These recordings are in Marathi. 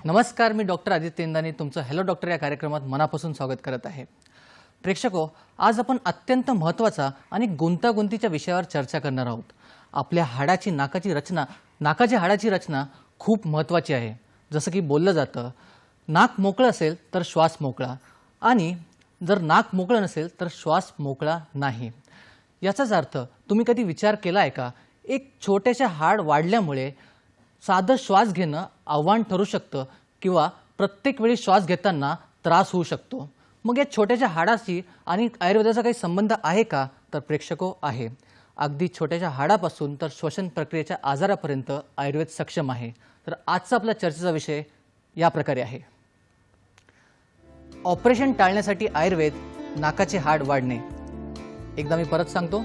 नमस्कार, मी डॉक्टर आदित्य इंदानी तुमचं हॅलो डॉक्टर या कार्यक्रमात मनापासून स्वागत करत आहे. प्रेक्षको, आज आपण अत्यंत महत्त्वाचा आणि गुंतागुंतीच्या विषयावर चर्चा करणार आहोत. आपल्या नाकाच्या हाडाची रचना खूप महत्त्वाची आहे. जसं की बोललं जातं, नाक मोकळं असेल तर श्वास मोकळा आणि जर नाक मोकळं नसेल तर श्वास मोकळा नाही. याचाच अर्थ तुम्ही कधी विचार केला आहे का, एक छोट्याशा हाड वाढल्यामुळे साधं श्वास घेणं आव्हान ठरू शकतं किंवा प्रत्येक वेळी श्वास घेताना त्रास होऊ शकतो. मग या छोट्याशा हाडाशी आणि आयुर्वेदाचा काही संबंध आहे का? तर प्रेक्षको, आहे. अगदी छोट्याशा हाडापासून तर श्वसन प्रक्रियेच्या आजारापर्यंत आयुर्वेद सक्षम आहे. तर आजचा आपला चर्चेचा विषय या प्रकारे आहे: ऑपरेशन टाळण्यासाठी आयुर्वेद, नाकाचे हाड वाढणे. एकदा मी परत सांगतो,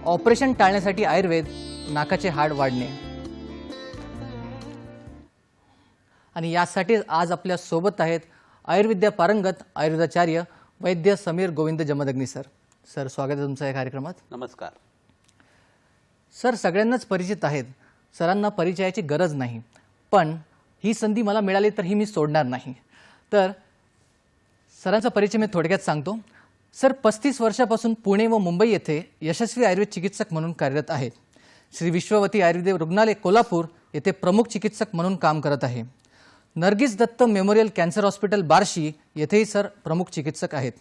ऑपरेशन टाळण्यासाठी आयुर्वेद, नाकाचे हाड वाढणे. आणि यासाठी आज आपल्या सोबत आहेत आयुर्विद्या पारंगत आयुर्वेदाचार्य वैद्य समीर गोविंद जमदग्नी सर. सर, स्वागत आहे तुमचं या कार्यक्रमात. नमस्कार सर. सगळ्यांनाच परिचित आहेत, सरांना परिचयाची गरज नाही, पण ही संधी मला मिळाली तर ही मी सोडणार नाही. तर सरांचा परिचय मी थोडक्यात सांगतो. सर 35 वर्षापासून पुणे व मुंबई येथे यशस्वी आयुर्वेद चिकित्सक म्हणून कार्यरत आहेत. श्री विश्ववती आयुर्वेद रुग्णालय कोल्हापूर येथे प्रमुख चिकित्सक म्हणून काम करत आहे. Nargis Dutt memorial cancer hospital Barshi येथेही सर प्रमुख चिकित्सक आहेत.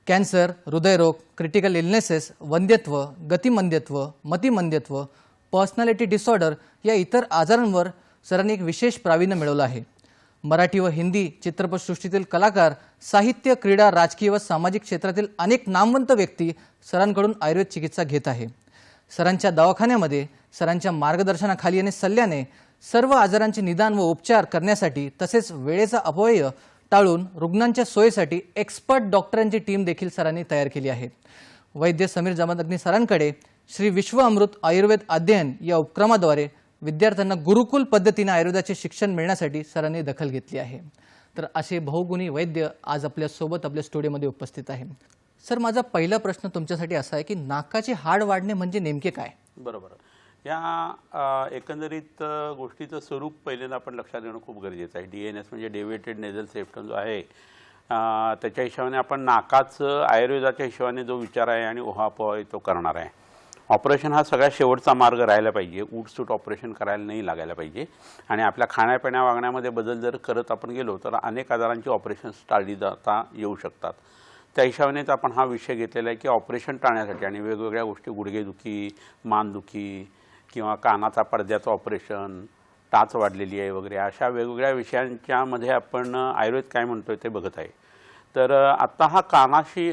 कॅन्सर, हृदयरोग, क्रिटिकल इलनेसेस, वंध्यत्व, गतिमंद्यत्व, मतिमंद्यत्व, पर्सनॅलिटी डिसऑर्डर या इतर आजारांवर सरांनी एक विशेष प्रावीण्य मिळवलं आहे. मराठी व हिंदी चित्रपटसृष्टीतील कलाकार, साहित्य, क्रीडा, राजकीय व सामाजिक क्षेत्रातील अनेक नामवंत व्यक्ती सरांकडून आयुर्वेद चिकित्सा घेत आहे. सरांच्या दवाखान्यामध्ये सरांच्या मार्गदर्शनाखाली आणि सल्ल्याने सर्व आजारांचे निदान व उपचार करण्यासाठी तसेच वेळेचा अपव्यय टाळून रुग्णांच्या सोयीसाठी एक्सपर्ट डॉक्टरांची टीम देखील सरांनी तयार केली आहे. वैद्य समीर जमदग्नी सरांकडे श्री विश्व अमृत आयुर्वेद अध्ययन या उपक्रमाद्वारे विद्यार्थ्यांना गुरुकुल पद्धतीने आयुर्वेदाचे शिक्षण मिळण्यासाठी सरांनी दखल घेतली आहे. तर असे बहुगुणी वैद्य आज आपल्यासोबत आपल्या स्टुडिओमध्ये उपस्थित आहे. सर, माझा पहिला प्रश्न तुमच्यासाठी असा आहे की नाकाचे हाड वाढणे म्हणजे नेमके काय? बरोबर. या एकंदरीत गोष्टीचं स्वरूप पहिल्यांदा आपण लक्षात घेणं खूप गरजेचं आहे. DNS म्हणजे डेव्हिएटेड नेझल सेप्टम जो आहे, त्याच्या हिशोबाने आपण नाकाचं आयुर्वेदाच्या हिशोबाने जो विचार आहे आणि ओहापोहा आहे तो करणार आहे. ऑपरेशन हा सगळ्यात शेवटचा मार्ग राहायला पाहिजे. उठसूट ऑपरेशन करायला नाही लागायला पाहिजे. आणि आपल्या खाण्यापिण्या वागण्यामध्ये बदल जर करत आपण गेलो तर अनेक आजारांची ऑपरेशन्स टाळली जाता येऊ शकतात. त्या हिशोबानेच आपण हा विषय घेतलेला आहे की ऑपरेशन टाळण्यासाठी आणि वेगवेगळ्या गोष्टी, गुडघेदुखी, मानदुखी किंवा कानाचा पडद्याचं ऑपरेशन, टाच वाढलेली आहे वगैरे, अशा वेगवेगळ्या विषयांच्यामध्ये आपण आयुर्वेद काय म्हणतोय ते बघत आहे. तर आत्ता हा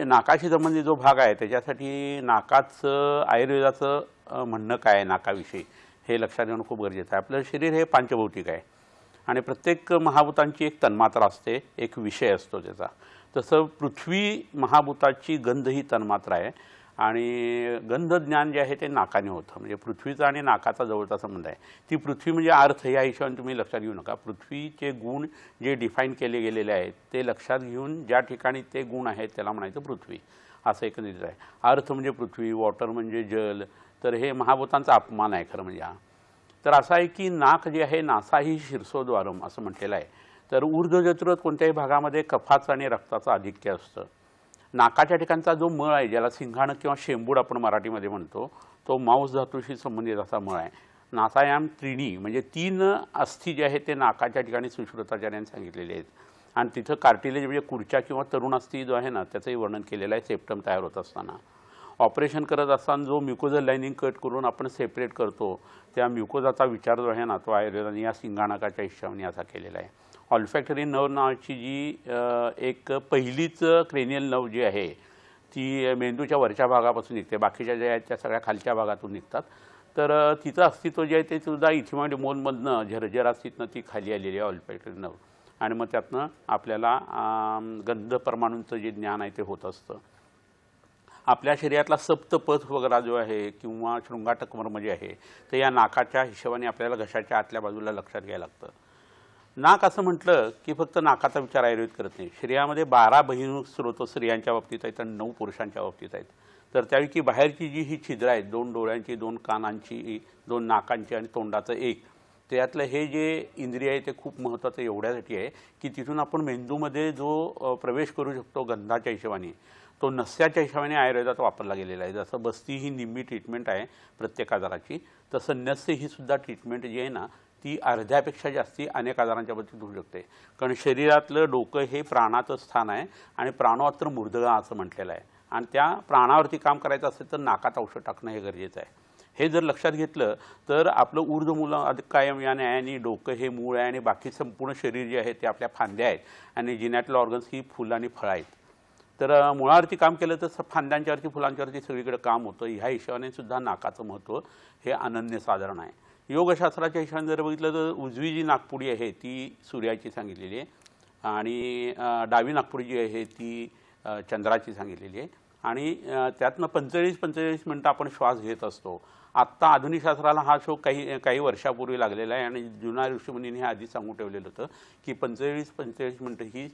नाकाशी संबंधित जो भाग आहे त्याच्यासाठी नाकाचं आयुर्वेदाचं म्हणणं काय आहे नाकाविषयी हे लक्षात घेणं खूप गरजेचं आहे. आपलं शरीर हे पंचभौतिक आहे आणि प्रत्येक महाभूतांची एक तन्मात्रा असते, एक विषय असतो त्याचा. तसं पृथ्वी महाभूताची गंध ही तन्मात्रा आहे आणि गंधज्ञान जे आहे ते नाकाने होतं. म्हणजे पृथ्वीचा आणि नाकाचा जवळचा संबंध आहे. ती पृथ्वी म्हणजे अर्थ या हिशोबाने तुम्ही लक्षात घेऊ नका. पृथ्वीचे गुण जे डिफाईन केले गेलेले आहेत ते लक्षात घेऊन ज्या ठिकाणी ते गुण आहेत त्याला म्हणायचं पृथ्वी, असं एकंदरीत आहे. अर्थ म्हणजे पृथ्वी, वॉटर म्हणजे जल. तर हे महाभूतांचा अपमान आहे खरं म्हणजे हा. तर असं आहे की नाक जे आहे, नासा ही शीर्षोद्वारम असं म्हटलेलं आहे. तर ऊर्ध्वजठरात कोणत्याही भागामध्ये कफाचं आणि रक्ताचं आधिक्य असतं. नाकाच्या ठिकाणचा जो मळ आहे, ज्याला सिंघाणं किंवा शेंबूड आपण मराठीमध्ये म्हणतो, तो मांस धातूशी संबंधित असा मळ आहे. नासायाम त्रीणी म्हणजे 3 अस्थी जे आहेत ते नाकाच्या ठिकाणी सुश्रुताचार्यांनी सांगितलेले आहेत. आणि तिथं कार्टिलेज म्हणजे कुर्च्या किंवा तरुण अस्थी जो आहे ना त्याचंही वर्णन केलेलं आहे सेप्टम तयार होत असताना. ऑपरेशन करत असताना जो म्युकोझल लाइनिंग कट करून आपण सेपरेट करतो त्या म्युकोजाचा विचार जो आहे ना तो आयुर्वेदाने या सिंघाणकाच्या हिशोबाने असा केलेला आहे. ऑल्फॅक्टरी नर्व नावाची जी एक पहिलीच क्रेनियल नर्व जी आहे ती मेंदूच्या वरच्या भागापासून निघते, बाकीच्या ज्या आहेत त्या सगळ्या खालच्या भागातून निघतात. तर तिचं अस्तित्व जे आहे ते सुद्धा इथिमोलमधनं झरझरात तिथनं ती खाली आलेली आहे ऑल्फॅक्टरीनं, आणि मग त्यातनं आपल्याला गंध परमाणूंचं जे ज्ञान आहे ते होत असतं. आपल्या शरीरातला सप्तपथ वगैरे जो आहे किंवा शृंगाटक मर्म जे आहे ते या नाकाच्या हिशोबाने आपल्याला घशाच्या आतल्या बाजूला लक्षात घ्यायला लागतं. नाक असं म्हटलं की फक्त नाकाचा विचार आयुर्वेद करत नाही. शरीरामध्ये 12 बहिर्मुख स्रोत स्त्रियांच्या बाबतीत आहेत आणि 9 पुरुषांच्या बाबतीत आहेत. तर त्यापैकी बाहेरची जी ही छिद्र आहेत, 2 डोळ्यांची, 2 कानांची, 2 नाकांची आणि तोंडाचं एक, त्यातलं हे जे इंद्रिय आहे ते खूप महत्त्वाचं एवढ्यासाठी आहे की तिथून आपण मेंदूमध्ये जो प्रवेश करू शकतो गंधाच्या हिशोबाने, तो नस्याच्या हिशोबाने आयुर्वेदात वापरला गेलेला आहे. जसं बस्ती ही निम्मी ट्रीटमेंट आहे प्रत्येक आजाराची, तसं नस्य ही सुद्धा ट्रीटमेंट जी आहे ना ती अर्ध्यापेक्षा जास्ती अनेक आजारांच्या बाबतीत होऊ शकते. कारण शरीरातलं डोकं हे प्राणाचं स्थान आहे आणि प्राणोत्तर मूर्धगा असं म्हटलेलं आहे, आणि त्या प्राणावरती काम करायचं असेल तर नाकात औषध टाकणं हे गरजेचं आहे. हे जर लक्षात घेतलं तर आपलं ऊर्ध्वमूल कायम याने आहे आणि डोकं हे मूळ आहे आणि बाकी संपूर्ण शरीर जे आहे ते आपल्या फांद्या आहेत आणि जिनॅटल ऑर्गन्स ही फुलं आणि फळं आहेत. तर मुळावरती काम केलं तर फांद्यांच्यावरती फुलांच्यावरती सगळीकडे काम होतं. ह्या हिशोबाने सुद्धा नाकाचं महत्त्व हे अनन्यसाधारण आहे. योगशास्त्राच्या हिशोबाने जर बघितलं तर उजवी जी नाकपुडी आहे ती सूर्याची सांगितलेली आहे आणि डावी नाकपुडी जी आहे ती चंद्राची सांगितलेली आहे, आणि त्यातनं 45 मिनटं आपण श्वास घेत असतो. आत्ता आधुनिक शास्त्राला हा शोध काही वर्षापूर्वी लागलेला आहे आणि जुना ऋषीमुनींनी हे आधी सांगून ठेवलेलं होतं की 45 मिनटं ही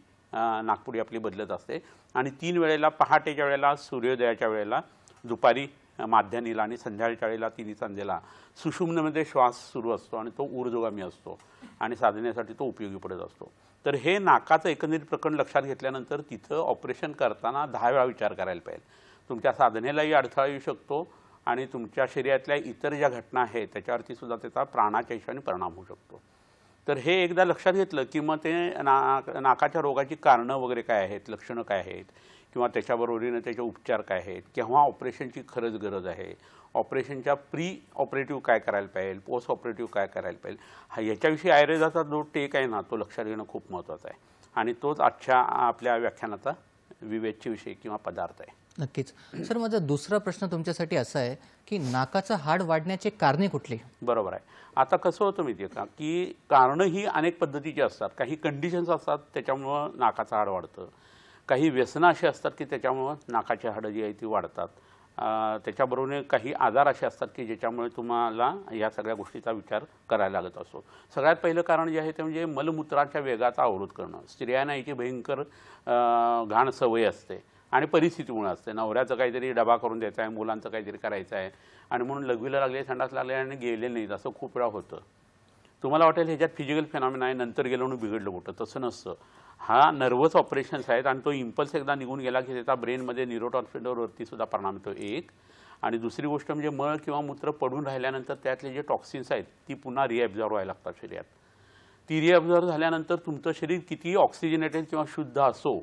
नाकपुडी आपली बदलत असते. आणि 3 वेळेला, पहाटेच्या वेळेला, सूर्योदयाच्या वेळेला, दुपारी माध्यानीला आणि संध्याकाळच्या वेळेला तिन्ही संध्येला सुषुम्नेमध्ये श्वास सुरू असतो आणि तो ऊर्ध्वगामी असतो आणि साधनेसाठी तो उपयोगी पडत असतो. तर हे नाकाचं एकंदरीत प्रकरण लक्षात घेतल्यानंतर तिथं ऑपरेशन करताना 10 वेळा विचार करायला पाहिजे. तुमच्या साधनेलाही अडथळा येऊ शकतो आणि तुमच्या शरीरातल्या इतर ज्या घटना आहेत त्याच्यावरती सुद्धा त्याचा प्राणाच्या हिशोबाने परिणाम होऊ शकतो. तर हे एकदा लक्षात घेतलं की मग ते नाकाच्या रोगाची कारणं वगैरे काय आहेत, लक्षणं काय आहेत, किंवा त्याच्याबरोबरीनं त्याचे उपचार काय आहेत, केव्हा ऑपरेशनची खरंच गरज आहे, ऑपरेशनच्या प्री ऑपरेटिव्ह काय करायला पाहिजे, पोस्ट ऑपरेटिव्ह काय करायला पाहिजे, याच्याविषयी आयुर्वेदाचा जो टेक आहे ना तो लक्षात घेणं खूप महत्त्वाचं आहे. आणि तोच आजच्या आपल्या व्याख्यानाचा विवेच्य विषय किंवा पदार्थ आहे. नक्कीच. सर, माझा दुसरा प्रश्न तुमच्यासाठी असा आहे की नाकाचं हाड वाढण्याचे कारणे कुठले? बरोबर आहे. आता कसं होतं माहिती आहे का की कारणं ही अनेक पद्धतीची असतात. काही कंडिशन्स असतात त्याच्यामुळं नाकाचं हाड वाढतं, काही व्यसनं अशी असतात की त्याच्यामुळं नाकाची हाडं जी आहे ती वाढतात, त्याच्याबरोबर काही आजार असे असतात की ज्याच्यामुळे तुम्हाला या सगळ्या गोष्टीचा विचार करायला लागत असतो. सगळ्यात पहिलं कारण जे आहे ते म्हणजे मलमूत्राच्या वेगाचा अवरोध करणं. स्त्रियांना याची भयंकर घाण सवय असते आणि परिस्थितीमुळे असते. नवऱ्याचं काहीतरी डबा करून द्यायचा आहे, मुलांचं काहीतरी करायचं आहे आणि म्हणून लघवीला लागले, संडास लागले आणि गेले नाहीत, असं खूप वेळा होतं. तुम्हाला वाटेल ह्याच्यात फिजिकल फेनॉमिना आहे, नंतर गेलो म्हणून बिघडलं मोठं, तसं नसतं. हा नर्वस ऑपरेशन्स आहेत आणि तो इम्पल्स एकदा निघून गेला की त्याचा ब्रेनमध्ये न्यूरोट्रान्समीटरवरती सुद्धा परिणाम होतो एक. आणि दुसरी गोष्ट म्हणजे मळ किंवा मूत्र पडून राहिल्यानंतर त्यातले जे टॉक्सिन्स आहेत ती पुन्हा रिॲब्झॉर्व व्हायला लागतात शरीरात. ती रिॲब्झॉर्व झाल्यानंतर तुमचं शरीर कितीही ऑक्सिजनेटेड किंवा शुद्ध असो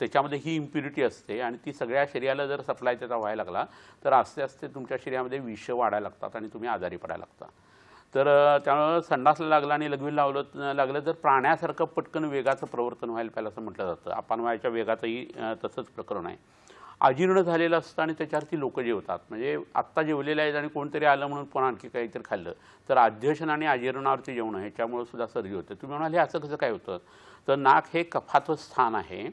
त्याच्यामध्ये ही इम्प्युरिटी असते आणि ती सगळ्या शरीराला जर सप्लाय त्याचा व्हायला लागला तर आस्ते आस्ते तुमच्या शरीरामध्ये विष वाढायला लागतात आणि तुम्ही आजारी पडायला लागता. तर त्यामुळं संडासला लागलं आणि लघवीला लागलं तर प्राण्यासारखं पटकन वेगाचं प्रवर्तन व्हायला पाहिजे असं म्हटलं जातं. अपानवायूच्या वेगातही तसंच प्रकरण आहे. अजीर्ण झालेलं असतं आणि त्याच्यावरती लोक जेवतात, म्हणजे आत्ता जेवलेले आहेत आणि कोणतरी आलं म्हणून पुन्हा आणखी काहीतरी खाल्लं तर अध्यशन आणि अजीर्णावरती जेवणं ह्याच्यामुळे सुद्धा सर्दी होते. तुम्ही म्हणाले असं कसं काय होतं? तर नाक हे कफाचं स्थान आहे.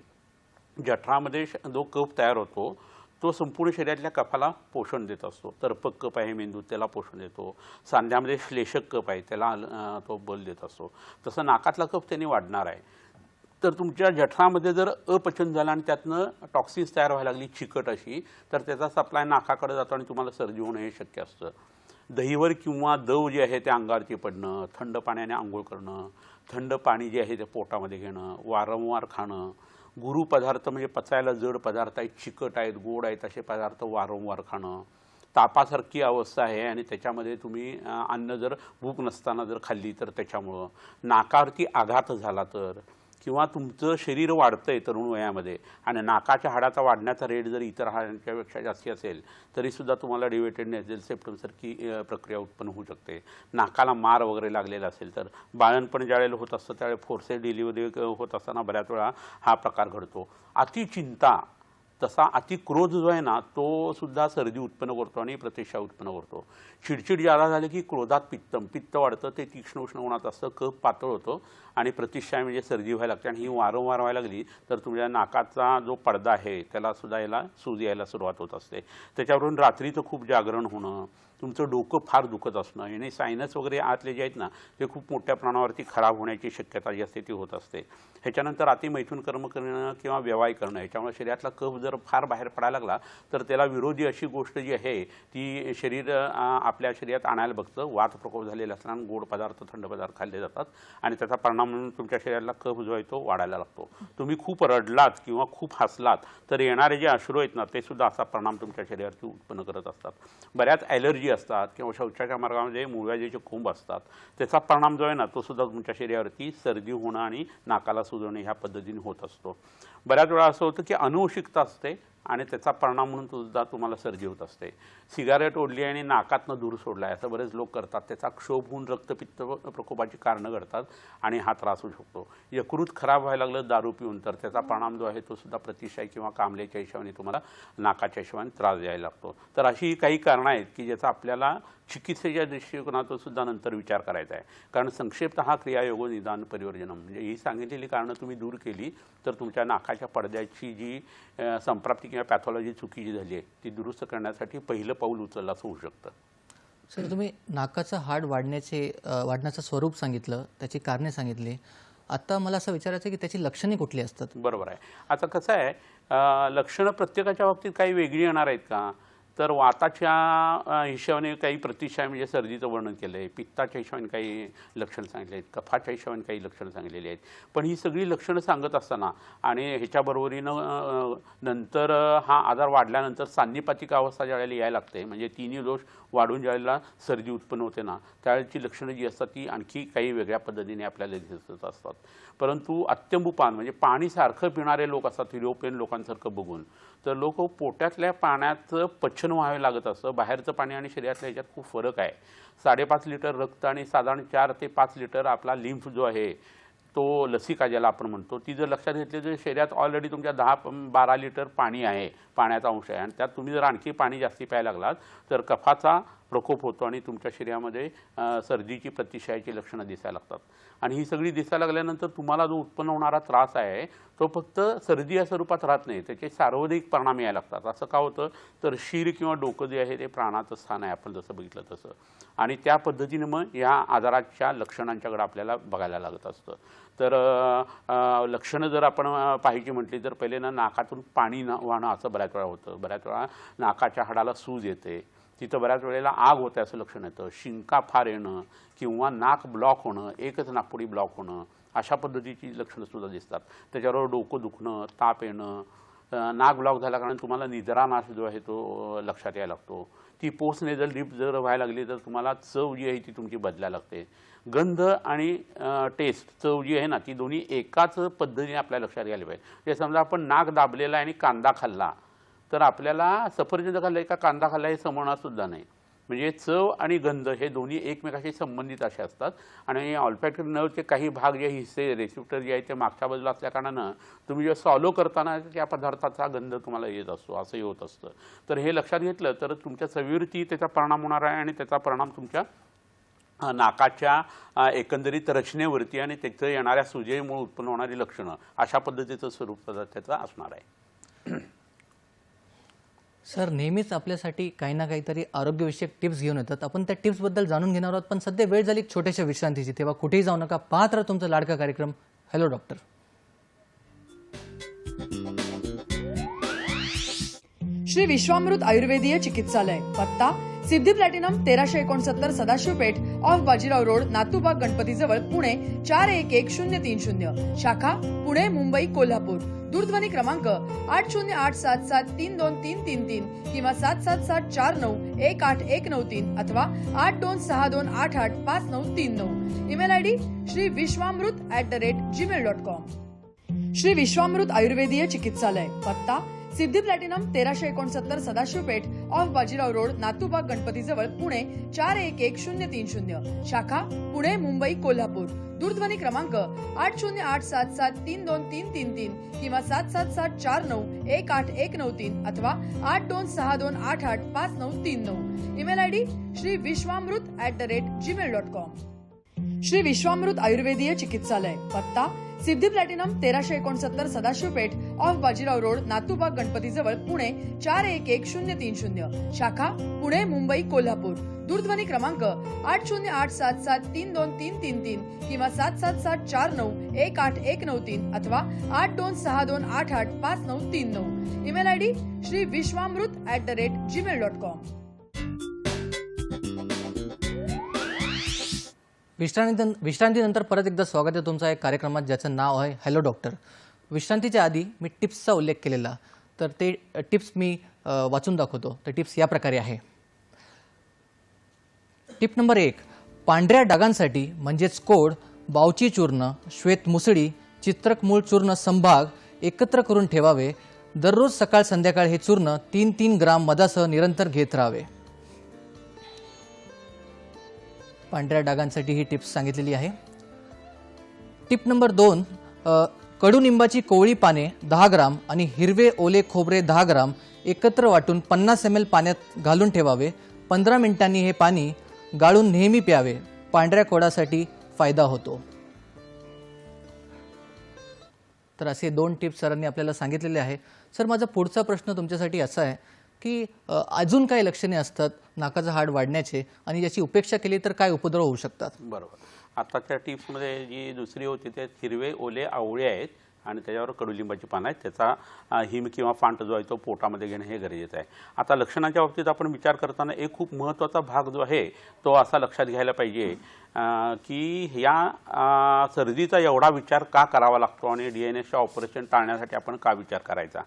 जठरामध्ये जो कफ तयार होतो तो संपूर्ण शरीरातल्या कफाला पोषण देत असतो. तर्पक कफ आहे मेंदूत, त्याला पोषण देतो. सांध्यामध्ये श्लेषक कफ आहे, त्याला तो बल देत असतो. तसं नाकातला कफ त्यांनी वाढणार आहे. तर तुमच्या जठरामध्ये जर अपचन झालं आणि त्यातनं टॉक्सिन्स तयार व्हायला लागली चिकट अशी, तर त्याचा सप्लाय नाकाकडे जातो आणि तुम्हाला सर्दी होणं हे शक्य असतं. दहीवर किंवा दव जे आहे ते अंगावरती पडणं, थंड पाण्याने आंघोळ करणं, थंड पाणी जे आहे ते पोटामध्ये घेणं, वारंवार खाणं, गुरू पदार्थ म्हणजे पचायला जड पदार्थ आहेत, चिकट आहेत, गोड आहेत असे पदार्थ वारंवार खाणं, तापासारखी अवस्था आहे आणि त्याच्यामध्ये तुम्ही अन्न जर भूक नसताना जर खाल्ली तर त्याच्यामुळं, नाकावरती आघात झाला तर, किंवा तुमचं शरीर वाढतं आहे तरुण वयामध्ये आणि नाकाच्या हाडाचा वाढण्याचा रेट जर इतर हाडांच्यापेक्षा जास्ती असेल तरीसुद्धा तुम्हाला डिव्हेटेड नेझल सेप्टमसारखी प्रक्रिया उत्पन्न होऊ शकते. नाकाला मार वगैरे लागलेला असेल तर, बाळणपण ज्यावेळेला होत असतं त्यावेळेला फोर्सेस डिलिव्हरी होत असताना बऱ्याच वेळा हा प्रकार घडतो. अतिचिंता तसा अतिक्रोध जो आहे ना तो सुद्धा सर्दी उत्पन्न करतो आणि प्रतिष्ठा उत्पन्न करतो. चिडचिड ज्यादा झाली की क्रोधात पित्त वाढतं, ते तीक्ष्ण उष्ण गुणात असतं, कफ पातळ होतो आणि प्रतिष्ठा म्हणजे सर्दी व्हायला लागते. आणि ही वारंवार व्हायला लागली तर तुमच्या नाकाचा जो पडदा आहे त्याला सुद्धा याला सूज यायला सुरुवात होत असते. त्याच्यावरून रात्रीचं खूप जागरण होणं, तुमचं डोकं फार दुखत असणं आणि सायनस वगैरे आतले जे आहेत ना ते खूप मोठ्या प्रमाणावरती खराब होण्याची शक्यता जी असते ती होत असते. ह्याच्यानंतर अतिमैथून कर्म करणं किंवा व्यवाय करणं, ह्याच्यामुळे शरीरातला कफ जर फार बाहेर पडायला लागला तर त्याला विरोधी अशी गोष्ट जी आहे ती शरीर आपल्या शरीरात आणायला बघतं. वात प्रकोप झालेला असताना गोड पदार्थ थंड पदार्थ खाल्ले जातात आणि त्याचा परिणाम म्हणून तुमच्या शरीराला कफ जो आहे तो वाढायला लागतो. तुम्ही खूप रडलात किंवा खूप हसलात तर येणारे जे अश्रू आहेत ना ते सुद्धा असा परिणाम तुमच्या शरीरावरती उत्पन्न करत असतात. बऱ्याच ॲलर्जी असतात किंवा शौचाच्या मार्गामध्ये मूळव्याधीचे खोंब असतात, त्याचा परिणाम जो आहे ना तो सुद्धा तुमच्या शरीरावरती सर्दी होणं आणि नाकाला सुजवणे ह्या पद्धतीने होत असतो. बऱ्याच वेळा असं होतं की अनुवंशिकता असते आणि त्याचा परिणाम म्हणून सुद्धा तुम्हाला सर्दी होत असते. सिगारेट ओढली आणि नाकातनं धूर सोडला आहे असं बरेच लोक करतात, त्याचा क्षोभ होऊन रक्तपित्त प्रकोपाची कारणं घडतात आणि हा त्रास होऊ शकतो. यकृत खराब व्हायला लागलं दारू पिऊन तर त्याचा परिणाम जो आहे तो सुद्धा प्रतिशाय किंवा कामल्याच्या हिशोबाने तुम्हाला नाकाच्या हिशोबाने त्रास द्यायला लागतो. तर अशी काही कारणं आहेत की ज्याचा आपल्याला चिकित्सेच्या दृष्टिकोनातून सुद्धा नंतर विचार करायचा आहे. कारण संक्षिप्त हा क्रियायोगो निदान परिवर्जनम म्हणजे ही सांगितलेली कारणं तुम्ही दूर केली तर तुमच्या नाकाच्या पडद्याची जी संप्राप्ती किंवा पॅथॉलॉजी चुकीची झाली आहे ती दुरुस्त करण्यासाठी पहिलं पाऊल उचललं असं होऊ शकतं. सर, तुम्ही नाकाचं हाड वाढण्याचं स्वरूप सांगितलं, त्याची कारणे सांगितली. आता मला असं विचारायचं की त्याची लक्षणे कुठली असतात? बरोबर आहे. आता कसं आहे, लक्षणं प्रत्येकाच्या बाबतीत काही वेगळी येणार आहेत का? तर वाताच्या हिशोबाने काही प्रतिशाय म्हणजे सर्दीचं वर्णन केलं आहे, पित्ताच्या हिशोबाने काही लक्षणं सांगितले आहेत, कफाच्या हिशोबाने काही लक्षणं सांगितलेली आहेत. पण ही सगळी लक्षणं सांगत असताना आणि ह्याच्याबरोबरीनं नंतर हा आजार वाढल्यानंतर सान्निपातिक अवस्था ज्यावेळेला यायला लागते म्हणजे तिन्ही दोष वाढून ज्यावेळेला सर्दी उत्पन्न होते ना त्यावेळेची लक्षणं जी असतात ती आणखी काही वेगळ्या पद्धतीने आपल्याला दिसत असतात. परंतु अत्यंबुपान म्हणजे पाणी सारखं पिणारे लोक असतात युरोपियन लोकांसारखं बघून, तर लोक पोटातल्या पाण्याचं पचन व्हावे लागत असतं. बाहेरचं पाणी आणि शरीरातल्या ह्याच्यात खूप फरक आहे. 5.5 लिटर रक्त आणि साधारण 4 ते 5 लिटर आपला लिम्फ जो आहे तो लसिका ज्याला आपण म्हणतो ती जर लक्षात घेतली तर शरीरात ऑलरेडी तुमच्या 10-12 लिटर पाणी आहे, पाण्याचा अंश आहे आणि त्यात तुम्ही जर आणखी पाणी जास्ती प्यायला लागलात तर कफाचा प्रकोप होतो आणि तुमच्या शरीरामध्ये सर्दीची प्रतिशायाची लक्षणं दिसायला लागतात. आणि ही सगळी दिसायला लागल्यानंतर तुम्हाला जो उत्पन्न होणारा त्रास आहे तो फक्त सर्दी या स्वरूपात राहत नाही, त्याचे सार्वधिक परिणाम यायला लागतात. असं का होतं तर शिर किंवा डोकं जे आहे ते प्राणाचं स्थान आहे आपण जसं बघितलं तसं, आणि त्या पद्धतीने मग या आजाराच्या लक्षणांच्याकडे आपल्याला बघायला लागत असतं. तर लक्षणं जर आपण पाहायची म्हटली तर पहिले ना नाकातून पाणी वाहणं असं बऱ्याच वेळा होतं. बऱ्याच वेळा नाकाच्या हाडाला सूज येते, तिथं बऱ्याच वेळेला आग होते असं लक्षण येतं. शिंका फार येणं किंवा नाक ब्लॉक होणं, एकच नाकपुडी ब्लॉक होणं अशा पद्धतीची लक्षणंसुद्धा दिसतात. त्याच्याबरोबर डोकं दुखणं, ताप येणं, नाक ब्लॉक झाल्या कारण तुम्हाला निद्रानाश जो आहे तो लक्षात यायला लागतो. ती पोस्ट नेझल ड्रीप जर व्हायला लागली तर तुम्हाला चव जी आहे ती तुमची बदलायला लागते. गंध आणि टेस्ट चव जी आहे ना ती दोन्ही एकाच पद्धतीने आपल्या लक्षात घ्यायला पाहिजे. ते समजा आपण नाक दाबलेला आणि कांदा खाल्ला तर आपल्याला सफरचंद खाल्ला का कांदा खाल्ला हे समजणारसुद्धा नाही. म्हणजे चव आणि गंध हे दोन्ही एकमेकाशी संबंधित असे असतात आणि ऑल्फॅक्टरी नर्वचे काही भाग जे हिस्से रेसिप्टर जे आहे ते मागच्या बाजूला असल्या कारणानं तुम्ही जे सॉलो करताना त्या पदार्थाचा गंध तुम्हाला येत असतो, असंही होत असतं. तर हे लक्षात घेतलं तर तुमच्या चवीवरती त्याचा परिणाम होणार आहे आणि त्याचा परिणाम तुमच्या नाकाच्या एकंदरीत रचनेवरती आणि त्याचं येणाऱ्या सुजेमुळे उत्पन्न होणारी लक्षणं अशा पद्धतीचं स्वरूप त्याचं असणार आहे. सर, नेहमीच आपल्यासाठी काही ना काहीतरी आरोग्यविषयक टिप्स घेऊन येतात. आपण त्या टिप्सबद्दल जाणून घेणार आहोत, पण सध्या वेळ झाली छोट्याशा विश्रांतीची. तेव्हा कुठेही जाऊ नका, पाहत राहा तुमचा लाडका कार्यक्रम हॅलो डॉक्टर. श्री विश्वामृत आयुर्वेदीय चिकित्सालय, पत्ता Siddhi platinum 1369 Sadashiv Peth off Bajirao road, Natubag Ganpati जवळ, पुणे 411030, शाखा पुणे, मुंबई, कोल्हापूर. दूरध्वनी क्रमांक 8087732333 किंवा 7774918193 अथवा 8262885939. ईमेल आयडी श्रीविश्वामृत@gmail.com. श्री विश्वामृत आयुर्वेदीय चिकित्सालय, पत्ता Siddhi platinum 1369 Sadashiv Peth off Bajirao road Natubag Ganpati जवळ पुणे 411030 शाखा पुणे मुंबई कोल्हापूर दूरध्वनी क्रमांक 8087732333 किंवा 7774918193 अथवा 8262885939 ईमेल आयडी श्रीविश्वामृत@gmail.com श्री विश्वामृत आयुर्वेदीय चिकित्सालय पत्ता Siddhi platinum 1369 Sadashiv Peth off Bajirao road Natubag Ganpati जवळ पुणे 411030 शाखा पुणे मुंबई कोल्हापूर दूरध्वनी क्रमांक 8087732333 किंवा 7774918193 अथवा 8262885939 ईमेल आयडी श्रीविश्वामृत@gmail.com विश्रांतीनंतर परत एकदा स्वागत आहे तुमचं एक कार्यक्रमात ज्याचं नाव आहे हॅलो डॉक्टर. विश्रांतीच्या आधी मी टिप्सचा उल्लेख केलेला, तर ते टिप्स मी वाचून दाखवतो. तर टिप्स या प्रकारे आहे. टिप नंबर 1, पांढऱ्या डागांसाठी म्हणजेच कोड, बावची चूर्ण, श्वेत मुसळी, चित्रक मूळ चूर्ण संभाग एकत्र करून ठेवावे. दररोज सकाळ संध्याकाळ हे चूर्ण 3-3 ग्राम मधासह निरंतर घेत राहावे. पांढऱ्या डागांसाठी ही टिप्स सांगितलेली आहे. टिप नंबर 2, कडुनिंबाची कोवळी पाने 10 ग्राम आणि हिरवे ओले खोबरे 10 ग्राम एकत्र वाटून 50 ml पाण्यात घालून ठेवावे. 15 मिनिटांनी हे पाणी गाळून नेहमी प्यावे. पांढऱ्या कोडासाठी फायदा होतो. तर असे 2 टिप्स सरांनी आपल्याला सांगितलेले आहे. सर, माझा पुढचा प्रश्न तुमच्यासाठी असा आहे की अजून काही लक्षणे असतात नाकाचं हाड वाढण्याचे आणि याची उपेक्षा केली तर काय उपद्रव होऊ शकतात? बरोबर. आता त्या टिप्समध्ये जी दुसरी होती ते हिरवे ओले आवळे आहेत आणि त्याच्यावर कडुलिंबाची पानं आहेत. त्याचा हिम किंवा फांट जो आहे तो पोटामध्ये घेणं हे गरजेचं आहे. आता लक्षणाच्या बाबतीत आपण विचार करताना एक खूप महत्त्वाचा भाग जो आहे तो असा लक्षात घ्यायला पाहिजे की या सर्दीचा एवढा विचार का करावा लागतो आणि DNSचं ऑपरेशन टाळण्यासाठी आपण का विचार करायचा.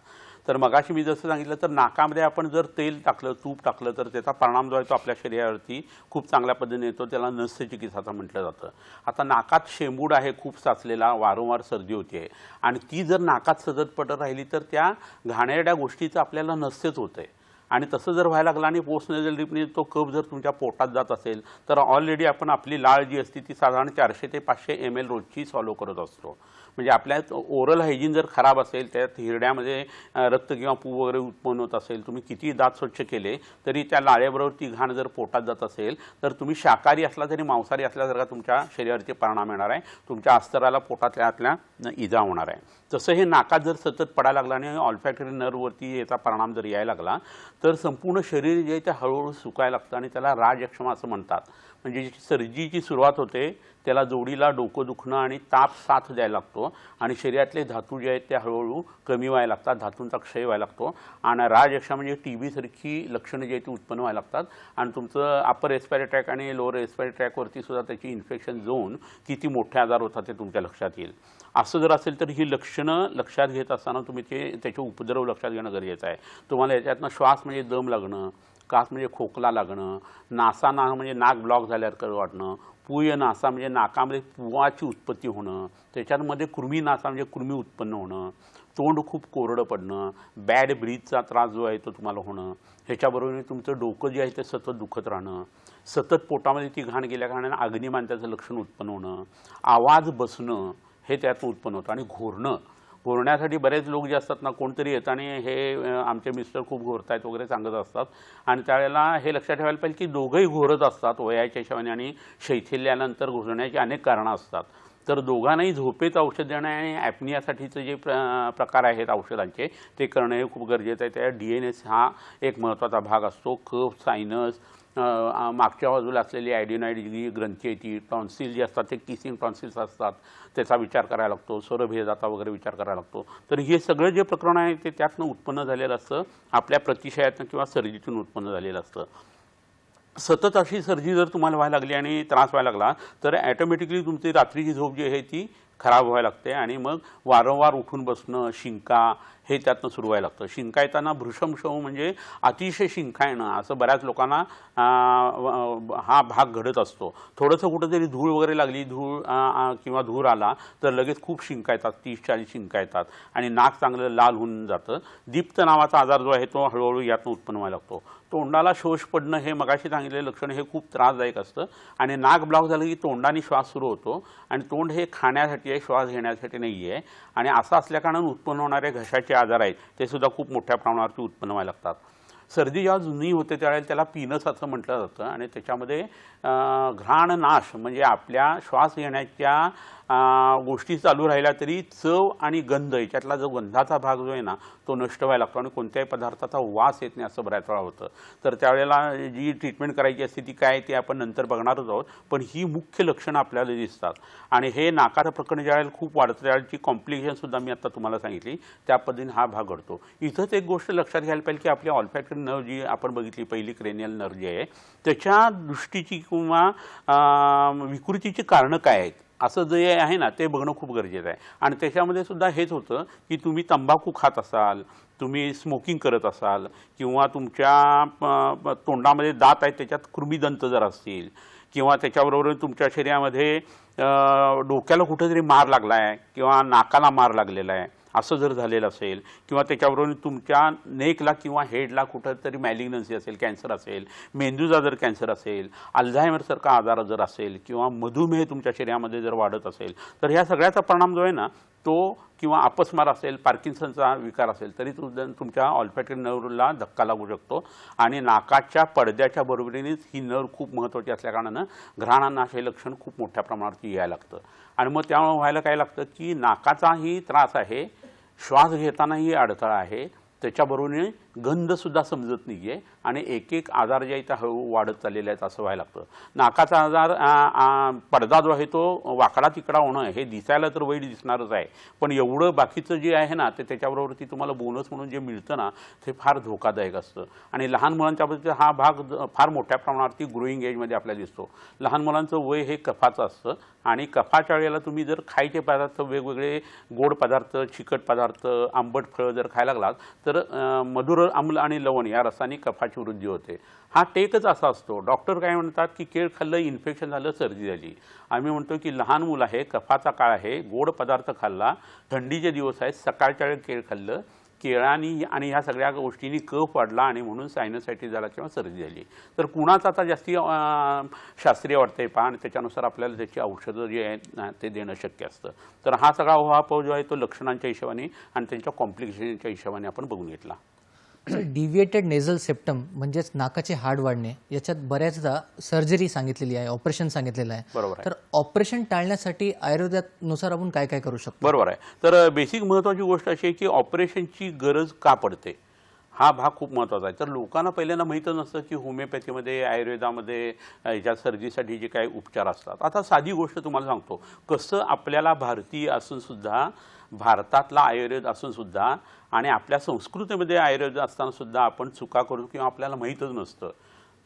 तर मगाशी मी जसं सांगितलं, तर नाकामध्ये आपण जर तेल टाकलं, तूप टाकलं तर त्याचा परिणाम जो आहे तो आपल्या शरीरावरती खूप चांगल्या पद्धतीने येतो. त्याला नस्य चिकित्सा म्हटलं जातं. आता नाकात शेंबूड आहे खूप साचलेला, वारंवार सर्दी होते आणि ती जर नाकात सतत पडत राहिली तर त्या घाणेरड्या गोष्टीचं आपल्याला नस्यच होतंय. आणि तसं जर व्हायला लागलं आणि पोस्ट नेझल ड्रीपने तो कफ जर तुमच्या पोटात जात असेल तर ऑलरेडी आपण आपली लाळ जी असते ती साधारण 400 ते 500 ml रोजची सॉलो करत असतो. म्हणजे आपल्यात ओरल हायजीन जर खराब असेल, त्यात हिरड्यामध्ये रक्त किंवा पू वगैरे उत्पन्न होत असेल, तुम्ही किती दात स्वच्छ केले तरी त्या लाळेबरोबर ती घाण जर पोटात जात असेल तर तुम्ही शाकाहारी असला तरी मांसाहारी असल्यासारखा तुमच्या शरीरावरती परिणाम येणार आहे. तुमच्या अस्तराला पोटातल्या आतल्या इजा होणार आहे. तसं हे नाकात जर सतत पडायला लागला आणि ऑल्फॅक्टरी नर्ववरती याचा परिणाम जर यायला लागला तर संपूर्ण शरीर जे ते हळूहळू सुकायला लागतं आणि त्याला राजयक्षमा असं म्हणतात. म्हणजे जी सर्दीची सुरुवात होते त्याला जोडीला डोकं दुखणं आणि ताप साथ द्यायला लागतो आणि शरीरातले धातू जे आहेत ते हळूहळू कमी व्हायला लागतात. धातूंचा क्षय व्हायला लागतो आणि राजयक्षा म्हणजे TB सारखी लक्षणं जी आहेत ती उत्पन्न व्हायला लागतात आणि तुमचं अपर रेस्पिरेटरी ट्रॅक आणि लोअर रेस्पिरेटरी ट्रॅकवरती सुद्धा त्याची इन्फेक्शन जाऊन किती मोठे आजार होतात ते तुमच्या लक्षात येईल. असं जर असेल तर ही लक्षणं लक्षात घेत असताना तुम्ही त्याचे उपद्रव लक्षात घेणं गरजेचं आहे. तुम्हाला याच्यातनं श्वास म्हणजे दम लागणं, कास म्हणजे खोकला लागणं, नासा म्हणजे नाक ब्लॉक झाल्यासारखं वाटणं, पूय नासा म्हणजे नाकामध्ये पुवाची उत्पत्ती होणं, त्याच्यामध्ये कृमी नासा म्हणजे कृमी उत्पन्न होणं, तोंड खूप कोरडं पडणं, बॅड ब्रीथचा त्रास जो आहे तो तुम्हाला होणं, ह्याच्याबरोबर तुमचं डोकं जे आहे ते सतत दुखत राहणं, सतत पोटामध्ये ती घाण गेल्या कारणाने अग्निमांत्याचं लक्षण उत्पन्न होणं, आवाज बसणं हे त्यातून उत्पन्न होतं आणि घोरण्यासाठी बरेच लोक जे असतात ना, कोणतरी येतात आणि हे आमचे मिस्टर खूप घोरतायत वगैरे सांगत असतात आणि त्यावेळेला हे लक्षात ठेवायला पाहिजे की दोघंही घोरत असतात वयाच्या हिशोबाने आणि शैथिल्यानंतर घोरण्याची अनेक कारणं असतात. तर दोघांनाही झोपेचं औषध देणं आणि ॲपनियासाठीचे जे प्रकार आहेत औषधांचे ते करणं हे खूप गरजेचं आहे. त्या DNS हा एक महत्त्वाचा भाग असतो. कफ, सायनस, मागच्या बाजूला असलेली ॲडिनॉइड जी ग्रंथी आहे ती, टॉन्सिल जे असतात ते किसिंग टॉन्सिल्स असतात त्याचा विचार करायला लागतो, स्वरभेदाचा वगैरे विचार करायला लागतो. तर हे सगळं जे प्रकरण आहे ते त्यातनं उत्पन्न झालेलं असतं, आपल्या प्रतिशयातनं किंवा सर्दीतून उत्पन्न झालेलं असतं. सतत अशी सर्दी जर तुम्हाला व्हायला लागली आणि त्रास व्हायला लागला तर ॲटोमॅटिकली तुमची रात्रीची झोप जी आहे ती खराब व्हायला लागते आणि मग वारंवार उठून बसणं, शिंका हे त्यातनं सुरू व्हायला लागतं. शिंका येताना भृशमशव म्हणजे अतिशय शिंका येणं, असं बऱ्याच लोकांना हा भाग घडत असतो. थोडंसं कुठंतरी धूळ वगैरे लागली, किंवा धूर आला तर लगेच खूप शिंका येतात, 30-40 शिंका येतात आणि नाक चांगलं लाल होऊन जातं. दीप्त नावाचा आजार जो आहे तो हळूहळू यातनं उत्पन्न व्हायला लागतो. तोंडाला शोष पडणं हे मगाशी सांगितलेलं लक्षण हे खूप त्रासदायक असतं आणि नाक ब्लॉक झालं की तोंडाने श्वास सुरू होतो आणि तोंड हे खाण्यासाठी आहे, श्वास घेण्यासाठी नाही आहे. आणि असं असल्याकारणानं उत्पन्न होणारे घशाचे आजार आहेत ते सुद्धा खूप मोठ्या प्रमाणावरती उत्पन्न व्हायला लागतात. सर्दी जेव्हा जुनी होते त्यावेळेला त्याला पीनस असं म्हटलं जातं आणि त्याच्यामध्ये घ्राण नाश म्हणजे आपल्या श्वास घेण्याच्या गोष्टी चालू राहिल्या तरी चव आणि गंध याच्यातला जो गंधाचा भाग जो आहे ना तो नष्ट व्हायला लागतो आणि कोणत्याही पदार्थाचा वास येत नाही असं बऱ्याच वेळा होतं. तर त्यावेळेला जी ट्रीटमेंट करायची असते ती काय ते आपण नंतर बघणारच आहोत. पण ही मुख्य लक्षणं आपल्याला दिसतात आणि हे नाकाचं प्रकरण ज्यावेळेला खूप वाढतं त्यावेळेची कॉम्प्लिकेशनसुद्धा मी आता तुम्हाला सांगितली त्या पद्धतीने हा भाग घडतो. इथंच एक गोष्ट लक्षात घ्यायला पाहिजे की आपली ऑल्फॅक्टरी नर्व जी आपण बघितली पहिली क्रेनियल नर्व जी आहे त्याच्या दृष्टीची किंवा विकृतीची कारणं काय आहेत असं जे आहे ना ते बघणं खूप गरजेचं आहे. आणि त्याच्यामध्ये सुद्धा हेच होतं की तुम्ही तंबाखू खात असाल, तुम्ही स्मोकिंग करत असाल किंवा तुमच्या तोंडामध्ये दात आहेत त्याच्यात कृमीदंत जर असतील किंवा त्याच्याबरोबर तुमच्या शरीरामध्ये डोक्याला कुठेतरी मार लागला आहे किंवा नाकाला मार लागलेला आहे असं जर झालेलं असेल किंवा त्याच्याबरोबर तुमच्या नेकला किंवा हेडला कुठंतरी मॅलिग्नन्सी असेल, कॅन्सर असेल, मेंदूचा जर कॅन्सर असेल, अल्झायमरसारखा आजार जर असेल किंवा मधुमेह तुमच्या शरीरामध्ये जर वाढत असेल तर ह्या सगळ्याचा परिणाम जो आहे ना तो किंवा अपस्मार असेल, पार्किन्सनचा विकार असेल तरी तुमच्या ऑल्फॅक्टरी नर्वला धक्का लागू शकतो. आणि नाकाच्या पडद्याच्या बरोबरीनेच ही नर्व खूप महत्त्वाची असल्याकारणानं घ्राणनाश हे लक्षण खूप मोठ्या प्रमाणावरती यायला लागतं. आणि मग त्यामुळे व्हायला काय लागतं की नाकाचाही त्रास आहे, श्वास घेतानाही अडथळा आहे, त्याच्याबरोबरीने गंधसुद्धा समजत नाही आहे आणि एक एक आजार जे आहेत हळू वाढत चाललेले आहेत असं व्हायला लागतं. नाकाचा आजार पडदा जो आहे तो वाकडा तिकडा होणं हे दिसायला तर वाईट दिसणारच आहे पण एवढं बाकीचं जे आहे ना ते त्याच्याबरोबरती तुम्हाला बोनस म्हणून जे मिळतं ना ते फार धोकादायक असतं. आणि लहान मुलांच्या बाबतीत हा भाग फार मोठ्या प्रमाणावरती ग्रोईंग एजमध्ये आपल्याला दिसतो. लहान मुलांचं वय हे कफाचं असतं आणि कफाच्या वेळेला तुम्ही जर खायचे पदार्थ वेगवेगळे गोड पदार्थ, चिकट पदार्थ, आंबट फळं जर खायला लागलात तर मधुर आम्ल आणि लवण या रसाने कफाची वृद्धी होते. हा टेकच असा असतो. डॉक्टर काय म्हणतात की केळ खाल्लं, इन्फेक्शन झालं, सर्दी झाली. आम्ही म्हणतो की लहान मुलं आहे, कफाचा काळ आहे, गोड पदार्थ खाल्ला, थंडीचे दिवस आहेत, सकाळच्या वेळेस केळ खाल्लं, केळानी आणि ह्या सगळ्या गोष्टींनी कफ वाढला आणि म्हणून सायनसायटिस झाला किंवा सर्दी झाली. तर कुणाचं आता जास्ती शास्त्रीय वाटतंय पहा आणि त्याच्यानुसार आपल्याला त्याची औषधं जी आहेत ना ते देणं शक्य असतं. तर हा सगळा उहापोह जो आहे तो लक्षणांच्या हिशोबाने आणि त्यांच्या कॉम्प्लिकेशनच्या हिशोबाने आपण बघून घेतला. डिव्हिएटेड नेझल सेप्टम म्हणजेच नाकाचे हाड वाढणे याच्यात बऱ्याचदा सर्जरी सांगितलेली आहे, ऑपरेशन सांगितलेलं आहे. बरोबर आहे. तर ऑपरेशन टाळण्यासाठी आयुर्वेदानुसार आपण काय काय करू शकतो? बरोबर आहे. तर बेसिक महत्त्वाची गोष्ट अशी आहे की ऑपरेशनची गरज का पडते हा भाग खूप महत्त्वाचा आहे. तर लोकांना पहिल्यांदा माहीतच नसतं की होमिओपॅथीमध्ये, आयुर्वेदामध्ये ह्याच्या सर्दीसाठी जे काही उपचार असतात. आता साधी गोष्ट तुम्हाला सांगतो कसं आपल्याला भारतीय असूनसुद्धा, भारतातला आयुर्वेद असूनसुद्धा आणि आपल्या संस्कृतीमध्ये आयुर्वेद असतानासुद्धा आपण चुका करू किंवा आपल्याला माहीतच नसतं.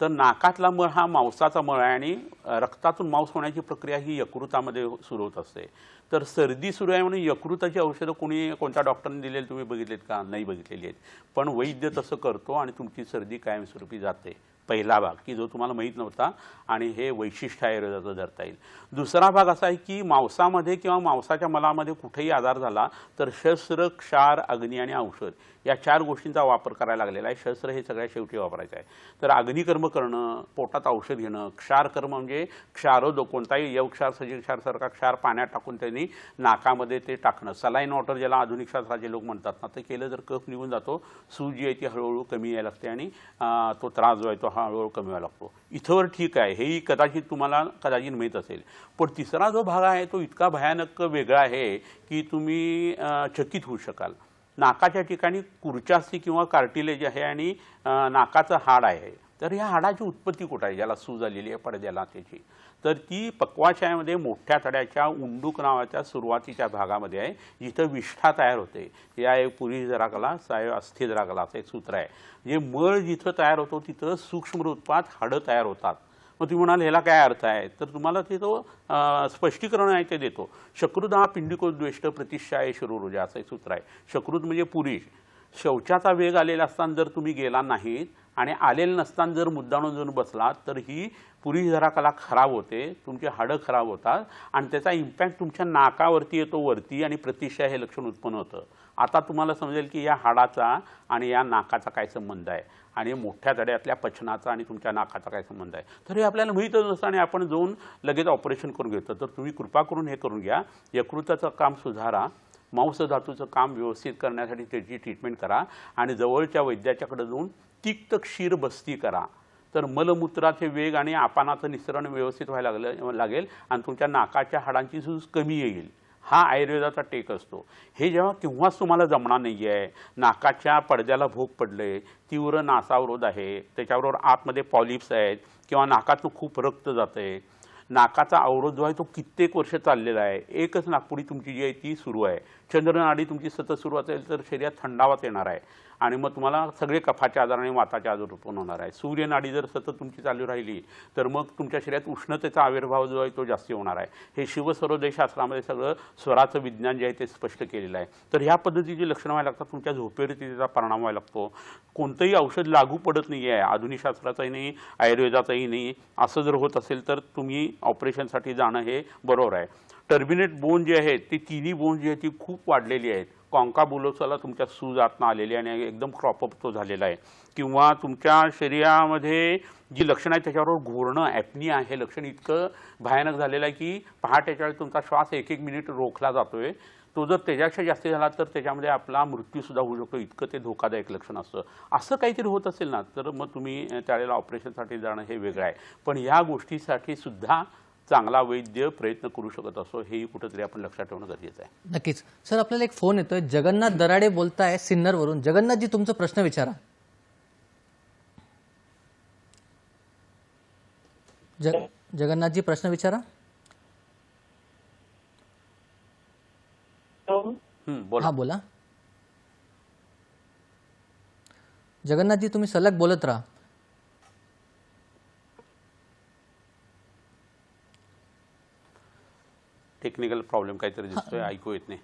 तर नाकातला मळ हा मांसाचा मळ आहे आणि रक्तातून मांस होण्याची प्रक्रिया ही यकृतामध्ये सुरू होत असते. तर सर्दी सुरू आहे म्हणून यकृताची औषधं कोणत्या डॉक्टरने दिलेली तुम्ही बघितलेत का? नाही बघितलेली आहेत. पण वैद्य तसं करतो आणि तुमची सर्दी कायमस्वरूपी जाते. पहिला भाग की जो तुम्हाला माहीत नव्हता आणि हे वैशिष्ट्य आयुर्वेदाचं धरता येईल. दुसरा भाग असा आहे की मांसामध्ये किंवा मांसाच्या मलामध्ये कुठेही आजार झाला तर शस्त्र, क्षार, अग्नी आणि औषध या 4 गोष्टींचा वापर करायला लागलेला आहे. शस्त्र हे सगळ्यात शेवटी वापरायचं आहे. तर अग्निकर्म करणं, पोटात औषध घेणं, क्षारकर्म म्हणजे क्षारोद कोणताही यवक्षार, सजीव क्षारसारखा क्षार पाण्यात टाकून त्यांनी नाकामध्ये ते टाकणं, सलाईन वॉटर ज्याला आधुनिक शास्त्राचे लोक म्हणतात ना ते केलं तर कफ निघून जातो, सूज जी आहे ती हळूहळू कमी यायला लागते आणि तो त्रास जो आहे तो हळूहळू कमी व्हायला लागतो. इथंवर ठीक आहे, हेही कदाचित तुम्हाला माहीत असेल. पण तिसरा जो भाग आहे तो इतका भयानक वेगळा आहे की तुम्ही चकित होऊ शकाल. नाकाच्या ठिकाणी कुरच्या असते किंवा कार्टिलेज आहे आणि नाकाचं हाड आहे. तर या हाडाची उत्पत्ती कुठं आहे ज्याला सूज आलेली आहे पडद्याला त्याची? तर ती पक्वाशयामध्ये मोठ्या तड्याच्या उंडूक नावाच्या सुरुवातीच्या भागामध्ये आहे जिथं विष्ठा तयार होते. या एक पुरी जराकला साय अस्थि जराकला असं एक सूत्र आहे. जे मळ जिथं तयार होतो तिथं सूक्ष्म रूपात हाडं तयार होतात. मग तुम्ही म्हणाल ह्याला काय अर्थ आहे, तर तुम्हाला ते तो स्पष्टीकरण आहे ते देतो. शकृत हा पिंडिकोद्वेष्ट प्रतिष्ठाय शिरोरुजा असं एक सूत्र आहे. शकृत म्हणजे पुरुष. शौचाचा वेग आलेला असताना जर तुम्ही गेला नाहीत आणि आलेलं नसताना जर मुद्दाणून जाऊन बसलात तर ही पुरी जरा कला खराब होते, तुमची हाडं खराब होतात आणि त्याचा इम्पॅक्ट तुमच्या नाकावरती येतो वरती आणि प्रतिष्ठा हे लक्षण उत्पन्न होतं. आता तुम्हाला समजेल की या हाडाचा आणि या नाकाचा काय संबंध आहे आणि मोठ्या तड्यातल्या पचनाचा आणि तुमच्या नाकाचा काय संबंध आहे. तर हे आपल्याला माहीतच नसतं आणि आपण जाऊन लगेच ऑपरेशन करून घेतो. तर तुम्ही कृपा करून हे करून घ्या. यकृताचं काम सुधारा, मांस धातूचं काम व्यवस्थित करण्यासाठी त्याची ट्रीटमेंट करा आणि जवळच्या वैद्याच्याकडे जाऊन तिक्त क्षीर बस्ती करा. तर मलमूत्राचे वेग आणि आपानाचं निसरण व्यवस्थित व्हायला लागेल आणि तुमच्या नाकाच्या हाडांची सूज कमी येईल. हा आयुर्वेदाचा टेक असतो. हे जेव्हा केव्हाच तुम्हाला जमणार नाही आहे, नाकाच्या पडद्याला भोग पडले, तीव्र नासावरोध आहे, त्याच्याबरोबर आतमध्ये पॉलिप्स आहेत किंवा नाकातून खूप रक्त जातं आहे, नाकाचा अवरोध जो आहे तो कित्येक वर्ष चाललेला आहे, एकच नाकपुडी तुमची जी आहे ती सुरू आहे, चंद्रनाडी तुमची सतत सुरू असेल तर शरीरात थंडावाच येणार आहे आणि मग तुम्हाला सगळे कफाचे आजार आणि वाताचे आजार उत्पन्न होणार आहे. सूर्यनाडी जर सतत तुमची चालू राहिली तर मग तुमच्या शरीरात उष्णतेचा आविर्भाव जो आहे तो जास्त होणार आहे. हे शिवसर्वोदय शास्त्रामध्ये सगळं स्वराचं विज्ञान जे आहे ते स्पष्ट केलेलं आहे. तर ह्या पद्धतीची लक्षणं व्हायला लागतात. तुमच्या झोपेवरती त्याचा परिणाम व्हायला लागतो. कोणतंही औषध लागू पडत नाही आहे, आधुनिक शास्त्राचंही नाही, आयुर्वेदाचंही नाही. असं जर होत असेल तर तुम्ही ऑपरेशनसाठी जाणं हे बरोबर आहे. टर्बिनेट बोन जे आहेत ती तिन्ही बोन जी आहेत ती खूप वाढलेली आहेत. कॉन्काबुलोसाला तुमच्या सूज आतनं आलेली आणि एकदम क्रॉपअप तो झालेला आहे किंवा तुमच्या शरीरामध्ये जी लक्षणं आहेत त्याच्याबरोबर घोरणं, ॲपनिया हे लक्षण इतकं भयानक झालेलं आहे की पहाटेच्या वेळी तुमचा श्वास 1-1 मिनिट रोखला जातोय. तो जर त्याच्यापेक्षा जास्त झाला तर त्याच्यामध्ये आपला मृत्यूसुद्धा होऊ शकतो, इतकं ते धोकादायक लक्षण असतं. असं काहीतरी होत असेल ना तर मग तुम्ही त्यावेळेला ऑपरेशनसाठी जाणं हे वेगळं आहे. पण ह्या गोष्टीसाठी सुद्धा चांगला वैद्य प्रयत्न करू शकत असो हेही कुठंतरी आपण लक्षात ठेवणं गरजेचं आहे. नक्कीच. सर, आपल्याला एक फोन येतोय. जगन्नाथ दराडे बोलताय सिन्नरवरून. जगन्नाथजी, तुमचा प्रश्न विचारा. जगन्नाथजी, प्रश्न विचारा. बोला. हा, बोला. जगन्नाथजी, तुम्ही सलग बोलत राहा. टेक्निकल प्रॉब्लेम काहीतरी दिसतोय, ऐकू येत नाही.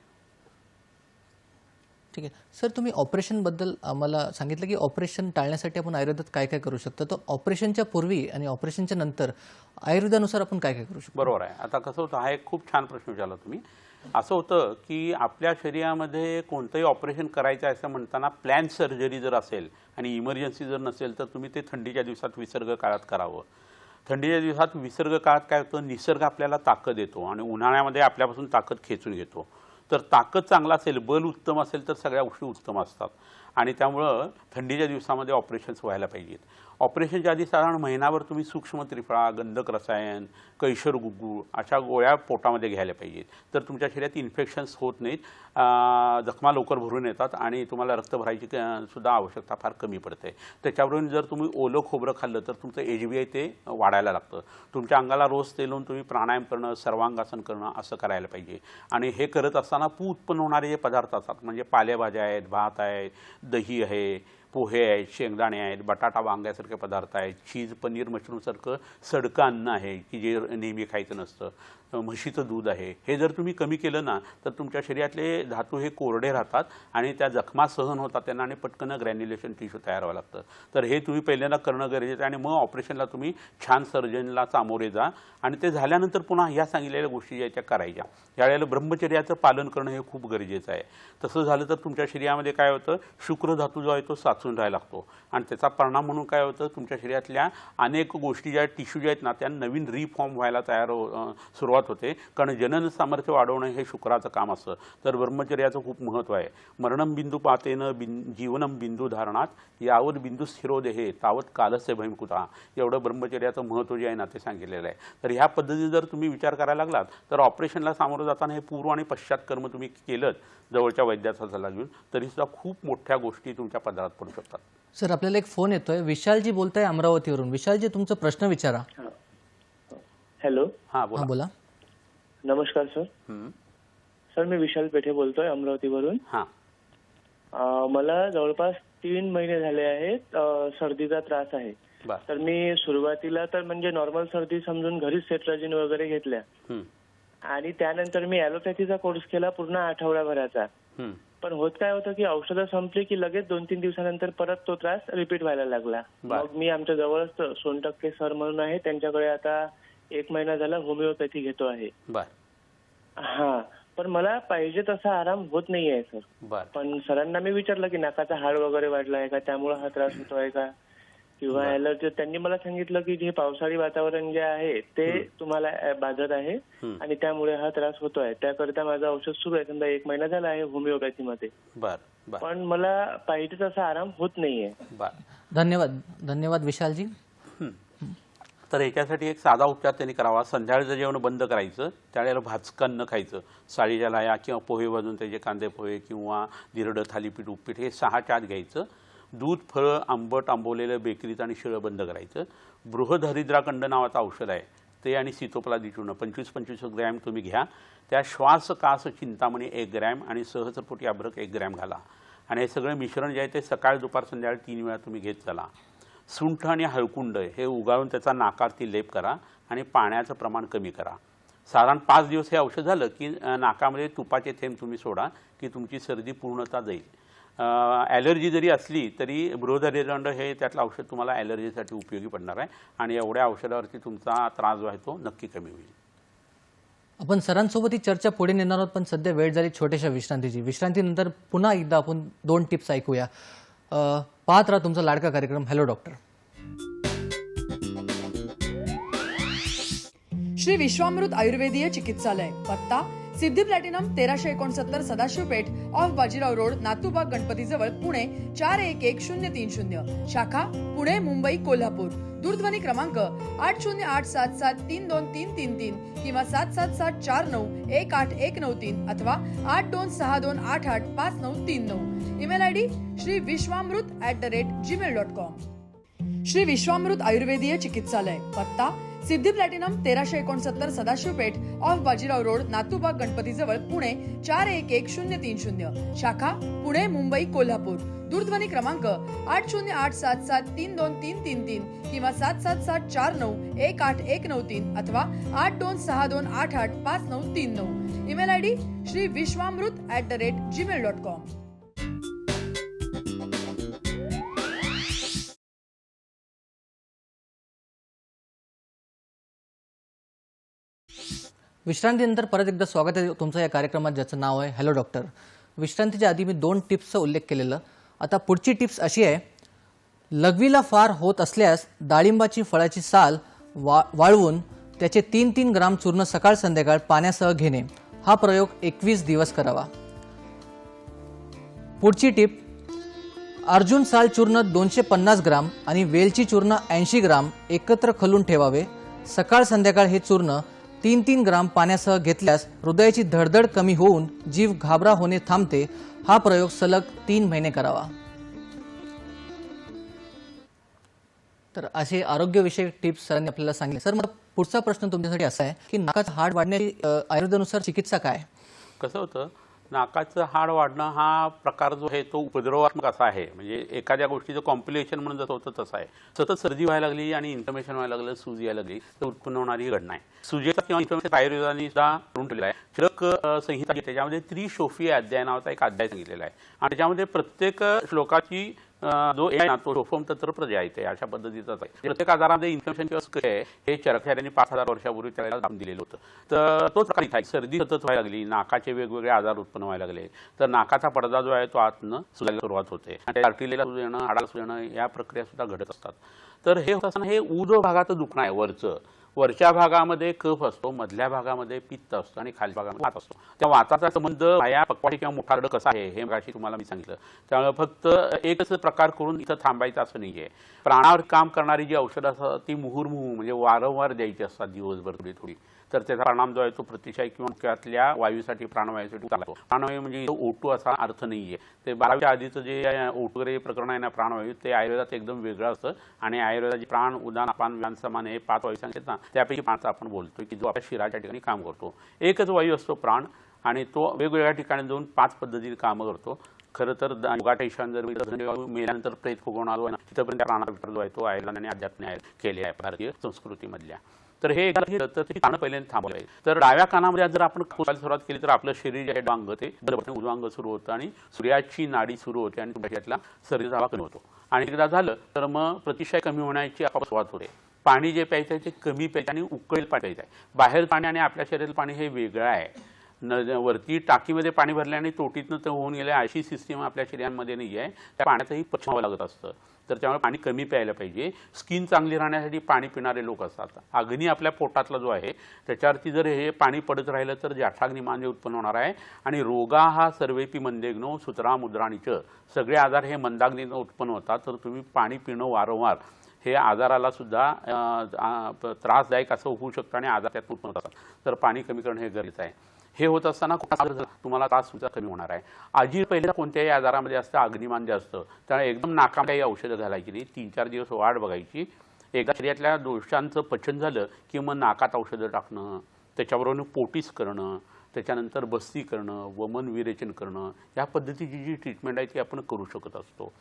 ठीक आहे सर, तुम्ही ऑपरेशनबद्दल आम्हाला सांगितलं की ऑपरेशन टाळण्यासाठी आपण आयुर्वेदात काय काय करू शकतो. तर ऑपरेशनच्या पूर्वी आणि ऑपरेशनच्या नंतर आयुर्वेदानुसार आपण काय काय करू शकतो. बरोबर आहे. आता कसं होतं, हा एक खूप छान प्रश्न विचारला तुम्ही. असं होतं की आपल्या शरीरामध्ये कोणतंही ऑपरेशन करायचं आहे असं म्हणताना प्लॅन सर्जरी जर असेल आणि इमर्जन्सी जर नसेल तर तुम्ही ते थंडीच्या दिवसात विसर्ग काळात करावं. थंडीच्या दिवसात विसर्ग काळात काय होतं, निसर्ग आपल्याला ताकद देतो आणि उन्हाळ्यामध्ये आपल्यापासून ताकद खेचून घेतो. तर ताकद चांगला असेल, बल उत्तम असेल तर सगळ्या गोष्टी उत्तम असतात आणि त्यामुळं थंडीच्या दिवसामध्ये ऑपरेशन्स व्हायला पाहिजेत. ऑपरेशनच्या आधी साधारण महिनाभर तुम्ही सूक्ष्म त्रिफळा, गंधक रसायन, कैशर गुगुळ अशा गोळ्या पोटामध्ये घ्यायला पाहिजेत. तर तुमच्या शरीरात इन्फेक्शन्स होत नाहीत, जखमा लवकर भरून येतात आणि तुम्हाला रक्त भरायची सुद्धा आवश्यकता फार कमी पडते. त्याच्यावरून जर तुम्ही ओलं खोबरं खाल्लं तर तुमचं HbA ते वाढायला लागतं. तुमच्या अंगाला रोज तेल लावून तुम्ही प्राणायाम करणं, सर्वांगासन करणं असं करायला पाहिजे. आणि हे करत असताना उत्पन्न होणारे जे पदार्थ असतात म्हणजे पालेभाज्या आहेत, भात आहे, दही आहे, पोहे आहेत, शेंगदाणे आहेत, बटाटा वांग्यासारखे पदार्थ आहेत, चीज, पनीर, मशरूमसारखं सडकं अन्न आहे की जे नेहमी खायचं नसतं, म्हशीचं दूध आहे. हे जर तुम्ही कमी केलं ना तर तुमच्या शरीरातले धातू हे कोरडे राहतात आणि त्या जखमा सहन होतात त्यांना आणि पटकन ग्रॅन्युलेशन टिश्यू तयार व्हावं लागतं. तर हे तुम्ही पहिल्यांदा करणं गरजेचं आहे आणि मग ऑपरेशनला तुम्ही छान सर्जनला सामोरे जा आणि ते झाल्यानंतर पुन्हा ह्या सांगितलेल्या गोष्टी ज्या त्या करायच्या. यावेळेला ब्रह्मचर्याचं पालन करणं हे खूप गरजेचं आहे. तसं झालं तर तुमच्या शरीरामध्ये काय होतं, शुक्र धातू जो आहे तो साचून राहायला लागतो आणि त्याचा परिणाम म्हणून काय होतं, तुमच्या शरीरातल्या अनेक गोष्टी ज्या टिश्यू ज्या आहेत ना त्या नवीन रिफॉर्म व्हायला सुरुवात होते. कारण जनन सामर्थ्य वाढवणं हे शुक्राचं काम असतं. तर ब्रह्मचर्याचं खूप महत्त्व आहे. मरणम बिंदू पातेनं जीवनम बिंदू धारणात यावत बिंदू स्थिरोदेहे तावत कालस्य भयंकुता. एवढं ब्रह्मचर्याचं महत्त्व जे आहे ना ते सांगितलेलं आहे. तर ह्या पद्धतीने जर तुम्ही विचार करायला लागलात तर ऑपरेशनला सामोरं जाताना हे पूर्व आणि पश्चात कर्म तुम्ही केलं जवळच्या वैद्याचा सल्ला घेऊन तरीसुद्धा खूप मोठ्या गोष्टी तुमच्या पदरात पडू शकतात. सर, आपल्याला एक फोन येतोय. विशालजी बोलताय अमरावतीवरून. विशालजी, तुमचा प्रश्न विचारा. हॅलो. हा, बोला. नमस्कार सर. सर, मी विशाल पेठे बोलतोय अमरावतीवरून. मला जवळपास 3 महिने झाले आहेत सर्दीचा त्रास आहे. बर. तर मी सुरुवातीला तर म्हणजे नॉर्मल सर्दी समजून घरीच सेट्राजिन वगैरे घेतल्या हं, आणि त्यानंतर मी ॲलोपॅथीचा कोर्स केला पूर्ण आठवड्याभराचा. हं. पण होत काय होतं की औषधं संपली की लगेच 2-3 दिवसानंतर परत तो त्रास रिपीट व्हायला लागला. बर. मग मी आमच्या जवळच सोनटक्के सर म्हणून आहे, त्यांच्याकडे आता 1 महिना झाला होमिओपॅथी घेतो आहे. बर. हा, पण मला पाहिजे तसा आराम होत नाहीये सर. बर. पण सरांना मी विचारलं की नाकाचा हाड वगैरे वाढलाय का, त्यामुळे हा त्रास होतोय का किंवा ॲलर्जी. त्यांनी मला सांगितलं की जे पावसाळी वातावरण जे आहे ते तुम्हाला बाधत आहे आणि त्यामुळे हा त्रास होतोय. त्याकरिता माझं औषध सुरू आहे, समजा 1 महिना झाला आहे होमिओपॅथीमध्ये. बर. बर. पण मला पाहिजे तसा आराम होत नाहीये. बर. धन्यवाद विशालजी. तर याच्यासाठी एक साधा उपचार त्यांनी करावा. संध्याकाळचं जेवण बंद करायचं, त्यावेळेला भाजकं न खायचं. साळीच्या लाया किंवा पोहे भाजून त्याचे कांदे पोहे किंवा दिरडं थालीपीठ उपपीठ हे 6च्या आत घ्यायचं. दूध, फळं, आंबट आंबवलेलं बेकरीचं आणि शिळं बंद करायचं. बृहदहरिद्राखंड नावाचं औषध आहे ते आणि सीतोपलादी चूर्ण 25-25 ग्रॅम तुम्ही घ्या. त्या श्वास कास चिंतामणी 1 ग्रॅम आणि सहस्रपोटी अभ्रक 1 ग्रॅम घाला आणि हे सगळं मिश्रण जे आहे ते सकाळ दुपार संध्याकाळ 3 वेळा तुम्ही घेत चला. सुंठ आणि हळकुंड हे उगाळून त्याचा नाकावरती लेप करा आणि पाण्याचं प्रमाण कमी करा. साधारण 5 दिवस हे औषध झालं की नाकामध्ये तुपाचे थेंब तुम्ही सोडा की तुमची सर्दी पूर्णतः जाईल. ॲलर्जी जरी असली तरी बृहदहरिद्राखंड हे त्यातलं औषध तुम्हाला ॲलर्जीसाठी उपयोगी पडणार आहे आणि एवढ्या औषधावरती तुमचा त्रास जो आहे तो नक्की कमी होईल. आपण सरांसोबत ही चर्चा पुढे नेणार आहोत, पण सध्या वेळ झाली छोट्याशा विश्रांतीची. विश्रांतीनंतर पुन्हा एकदा आपण 2 टिप्स ऐकूया. पाहत राहा तुमचा लाडका कार्यक्रम हॅलो डॉक्टर. श्री विश्वामृत आयुर्वेदीय चिकित्सालय, पत्ता Siddhi platinum 1369 Sadashiv Peth off Bajirao road, Natubag गणपतीजवळ, पुणे 411030. शाखा पुणे, मुंबई, कोल्हापूर. दूरध्वनी क्रमांक 8087732333 किंवा 7774918193 अथवा 8262885939. Email ID shriviswamrut@gmail.com. Shri Vishwamrut आयुर्वेदीय चिकित्सालय, पत्ता Siddhi platinum 1369 Sadashiv Peth off Bajirao road, Natubag गणपतीजवळ, पुणे 411030. शाखा पुणे, मुंबई, कोल्हापूर. दूरध्वनी क्रमांक 8087732333 किंवा 7774918193 अथवा 8262885939. Email ID shriviswamrut@gmail.com. विश्रांतीनंतर परत एकदा स्वागत आहे तुमचं या कार्यक्रमात, ज्याचं नाव आहे हॅलो डॉक्टर. विश्रांतीच्या आधी मी 2 टिप्सचा उल्लेख केलेला. आता पुढची टिप्स अशी आहे, लघवीला फार होत असल्यास डाळिंबाची फळाची साल वाळवून त्याचे 3-3 ग्राम चूर्ण सकाळ संध्याकाळ पाण्यासह घेणे. हा प्रयोग 21 दिवस करावा. पुढची टिप, अर्जुन साल चूर्ण 250 ग्राम आणि वेलची चूर्ण 80 ग्राम एकत्र खलून ठेवावे. सकाळ संध्याकाळ हे चूर्ण 3-3 ग्राम पाण्यासह घेतल्यास हृदयाची धडधड कमी होऊन जीव घाबरा होणे थांबते. हा प्रयोग सलग 3 महिने करावा. तर असे आरोग्यविषयक टिप्स सरांनी आपल्याला सांगितले. सर, मला पुढचा प्रश्न तुमच्यासाठी असा आहे की नाकाचं हाड वाढण्याची आयुर्वेदानुसार चिकित्सा काय? कसं होतं, नाकाचं हाड वाढणं हा प्रकार जो आहे तो उपद्रवात्मक असा आहे. म्हणजे एखाद्या गोष्टीचं कॉम्प्लिकेशन म्हणून जसं होतं तसं आहे. सतत सर्दी व्हायला लागली आणि इन्फ्लमेशन व्हायला लागलं, सूज यायला लागली तर उत्पन्न होणारी घटना आहे. सुजेचा किंवा इन्फ्लमेशन आयुर्वेदाने सुद्धा करून ठेवलेला आहे. श्लोक संहिता त्याच्यामध्ये त्रिशोफी अध्याय नावाचा एक अध्याय सांगितलेला आहे आणि त्याच्यामध्ये प्रत्येक श्लोकाची जो आहे ना तो शोफम तत्र प्रजा येते अशा पद्धतीचाच आहे. प्रत्येक आजारामध्ये इन्फ्लमेशन किंवा स्क आहे हे चरख्याने 5000 वर्षापूर्वी त्याला दाखवून दिलेलं होतं. तर तोच प्रकार इथे आहे. सर्दी सतत व्हायला लागली, नाकाचे वेगवेगळे आजार उत्पन्न व्हायला लागले तर नाकाचा पडदा जो आहे तो आतनं सुजायला सुरुवात होते आणि आर्टिरीला सूज येणं, हाडाला सूज येणं या प्रक्रिया सुद्धा घडत असतात. तर हे होत असताना हे उजव भागाचं दुखणं आहे. वरच्या भागामध्ये कफ असतो, मधल्या भागामध्ये पित्त असतो आणि खाली भागामध्ये वात असतो. त्या वाताचा संबंध या पक्वाटी किंवा मोठारड कसा आहे हे मगाशी तुम्हाला मी सांगितलं. त्यामुळे फक्त एकच प्रकार करून इथं थांबायचं असं नाहीये. प्राणावर काम करणारी जी औषधं असतात ती मुहुर्मुहू म्हणजे वारंवार द्यायची असतात दिवसभर थोडी थोडी. तर त्याचा परिणाम जो आहे तो प्रतिशायी किंवा मुख्यातल्या वायूसाठी प्राणवायूसाठी चालतो. प्राणवायू म्हणजे O2 असा अर्थ नाहीये. ते 12व्या आधीचं जे O2 वगैरे प्रकरण आहे ना प्राणवायू ते आयुर्वेदात एकदम वेगळं असतं आणि आयुर्वेदाची प्राण, उदान, अपान, व्यान, समान हे 5 वायू सांगितले ना त्यापैकी 5 आपण बोलतोय की जो आपल्या शिराच्या ठिकाणी काम करतो. एकच वायू असतो प्राण आणि तो वेगवेगळ्या ठिकाणी जाऊन 5 पद्धतीने कामं करतो. खरं तर योगाटेशन जर मेल्यानंतर प्रेत फुगवून आलो आहे ना, तिथपर्यंत त्या प्राणाचा विचार जो आहे तो आयर्लंड आणि अध्यात्म केले आहे भारतीय संस्कृतीमधल्या. तर हे एकदा घेतलं तर ती कानं पहिल्यांदा थांबवलं आहे. तर डाव्या कानामध्ये जर आपण खोचायला सुरुवात केली तर आपलं शरीर जे आहे डांग ते बरोबर उजवं अंग सुरू होतं आणि सूर्याची नाडी सुरू होते आणि त्याच्यातला शरीराचा हवा कमी होतो. आणि एकदा झालं तर मग प्रतिशय कमी होण्याची आपोआप सुरुवात होते. पाणी जे प्यायचं आहे ते कमी प्यायचं आणि उकळेल पाणी प्यायचं आहे. बाहेर पाणी आणि आपल्या शरीरात पाणी हे वेगळं आहे. वरती टाकीमध्ये पाणी भरल्याने तोटीतनं ते होऊन गेल्या अशी सिस्टीम आपल्या शरीरामध्ये नाही आहे. त्या पाण्यातही पचवावं लागत असतं. तर त्यामुळे पाणी कमी प्यायला पाहिजे. स्किन चांगली राहण्यासाठी पाणी पिणारे लोक असतात. अग्नी आपल्या पोटातला जो आहे त्याच्यावरती जर हे पाणी पडत राहिलं तर जठाग्नी मांजे उत्पन्न होणार आहे आणि रोगा हा सर्वेपी मंदेग्नो सुतरा मुद्राणीच सगळे आजार हे मंदाग्नीनं उत्पन्न होतात. तर तुम्ही पाणी पिणं वारंवार हे आजाराला सुद्धा त्रासदायक असं होऊ शकतं आणि आजार त्यात उत्पन्न होतात. तर पाणी कमी करणं हे गरजेचं आहे. हे होत असताना तुम्हाला त्रास सुद्धा कमी होणार आहे. आजीर पहिल्या कोणत्याही आजारामध्ये असतं अग्निमांद्य असतं त्यामुळे एकदम नाकामध्ये औषधं घालायची नाही. 3-4 दिवस वाट बघायची. एकदा शरीरातल्या दोषांचं पचन झालं की मग नाकात औषधं टाकणं, त्याच्याबरोबर पोटीस करणं, त्याच्यानंतर बस्ती करणं, वमन विरेचन करणं, या पद्धतीची जी ट्रीटमेंट आहे ती आपण करू शकत असतो.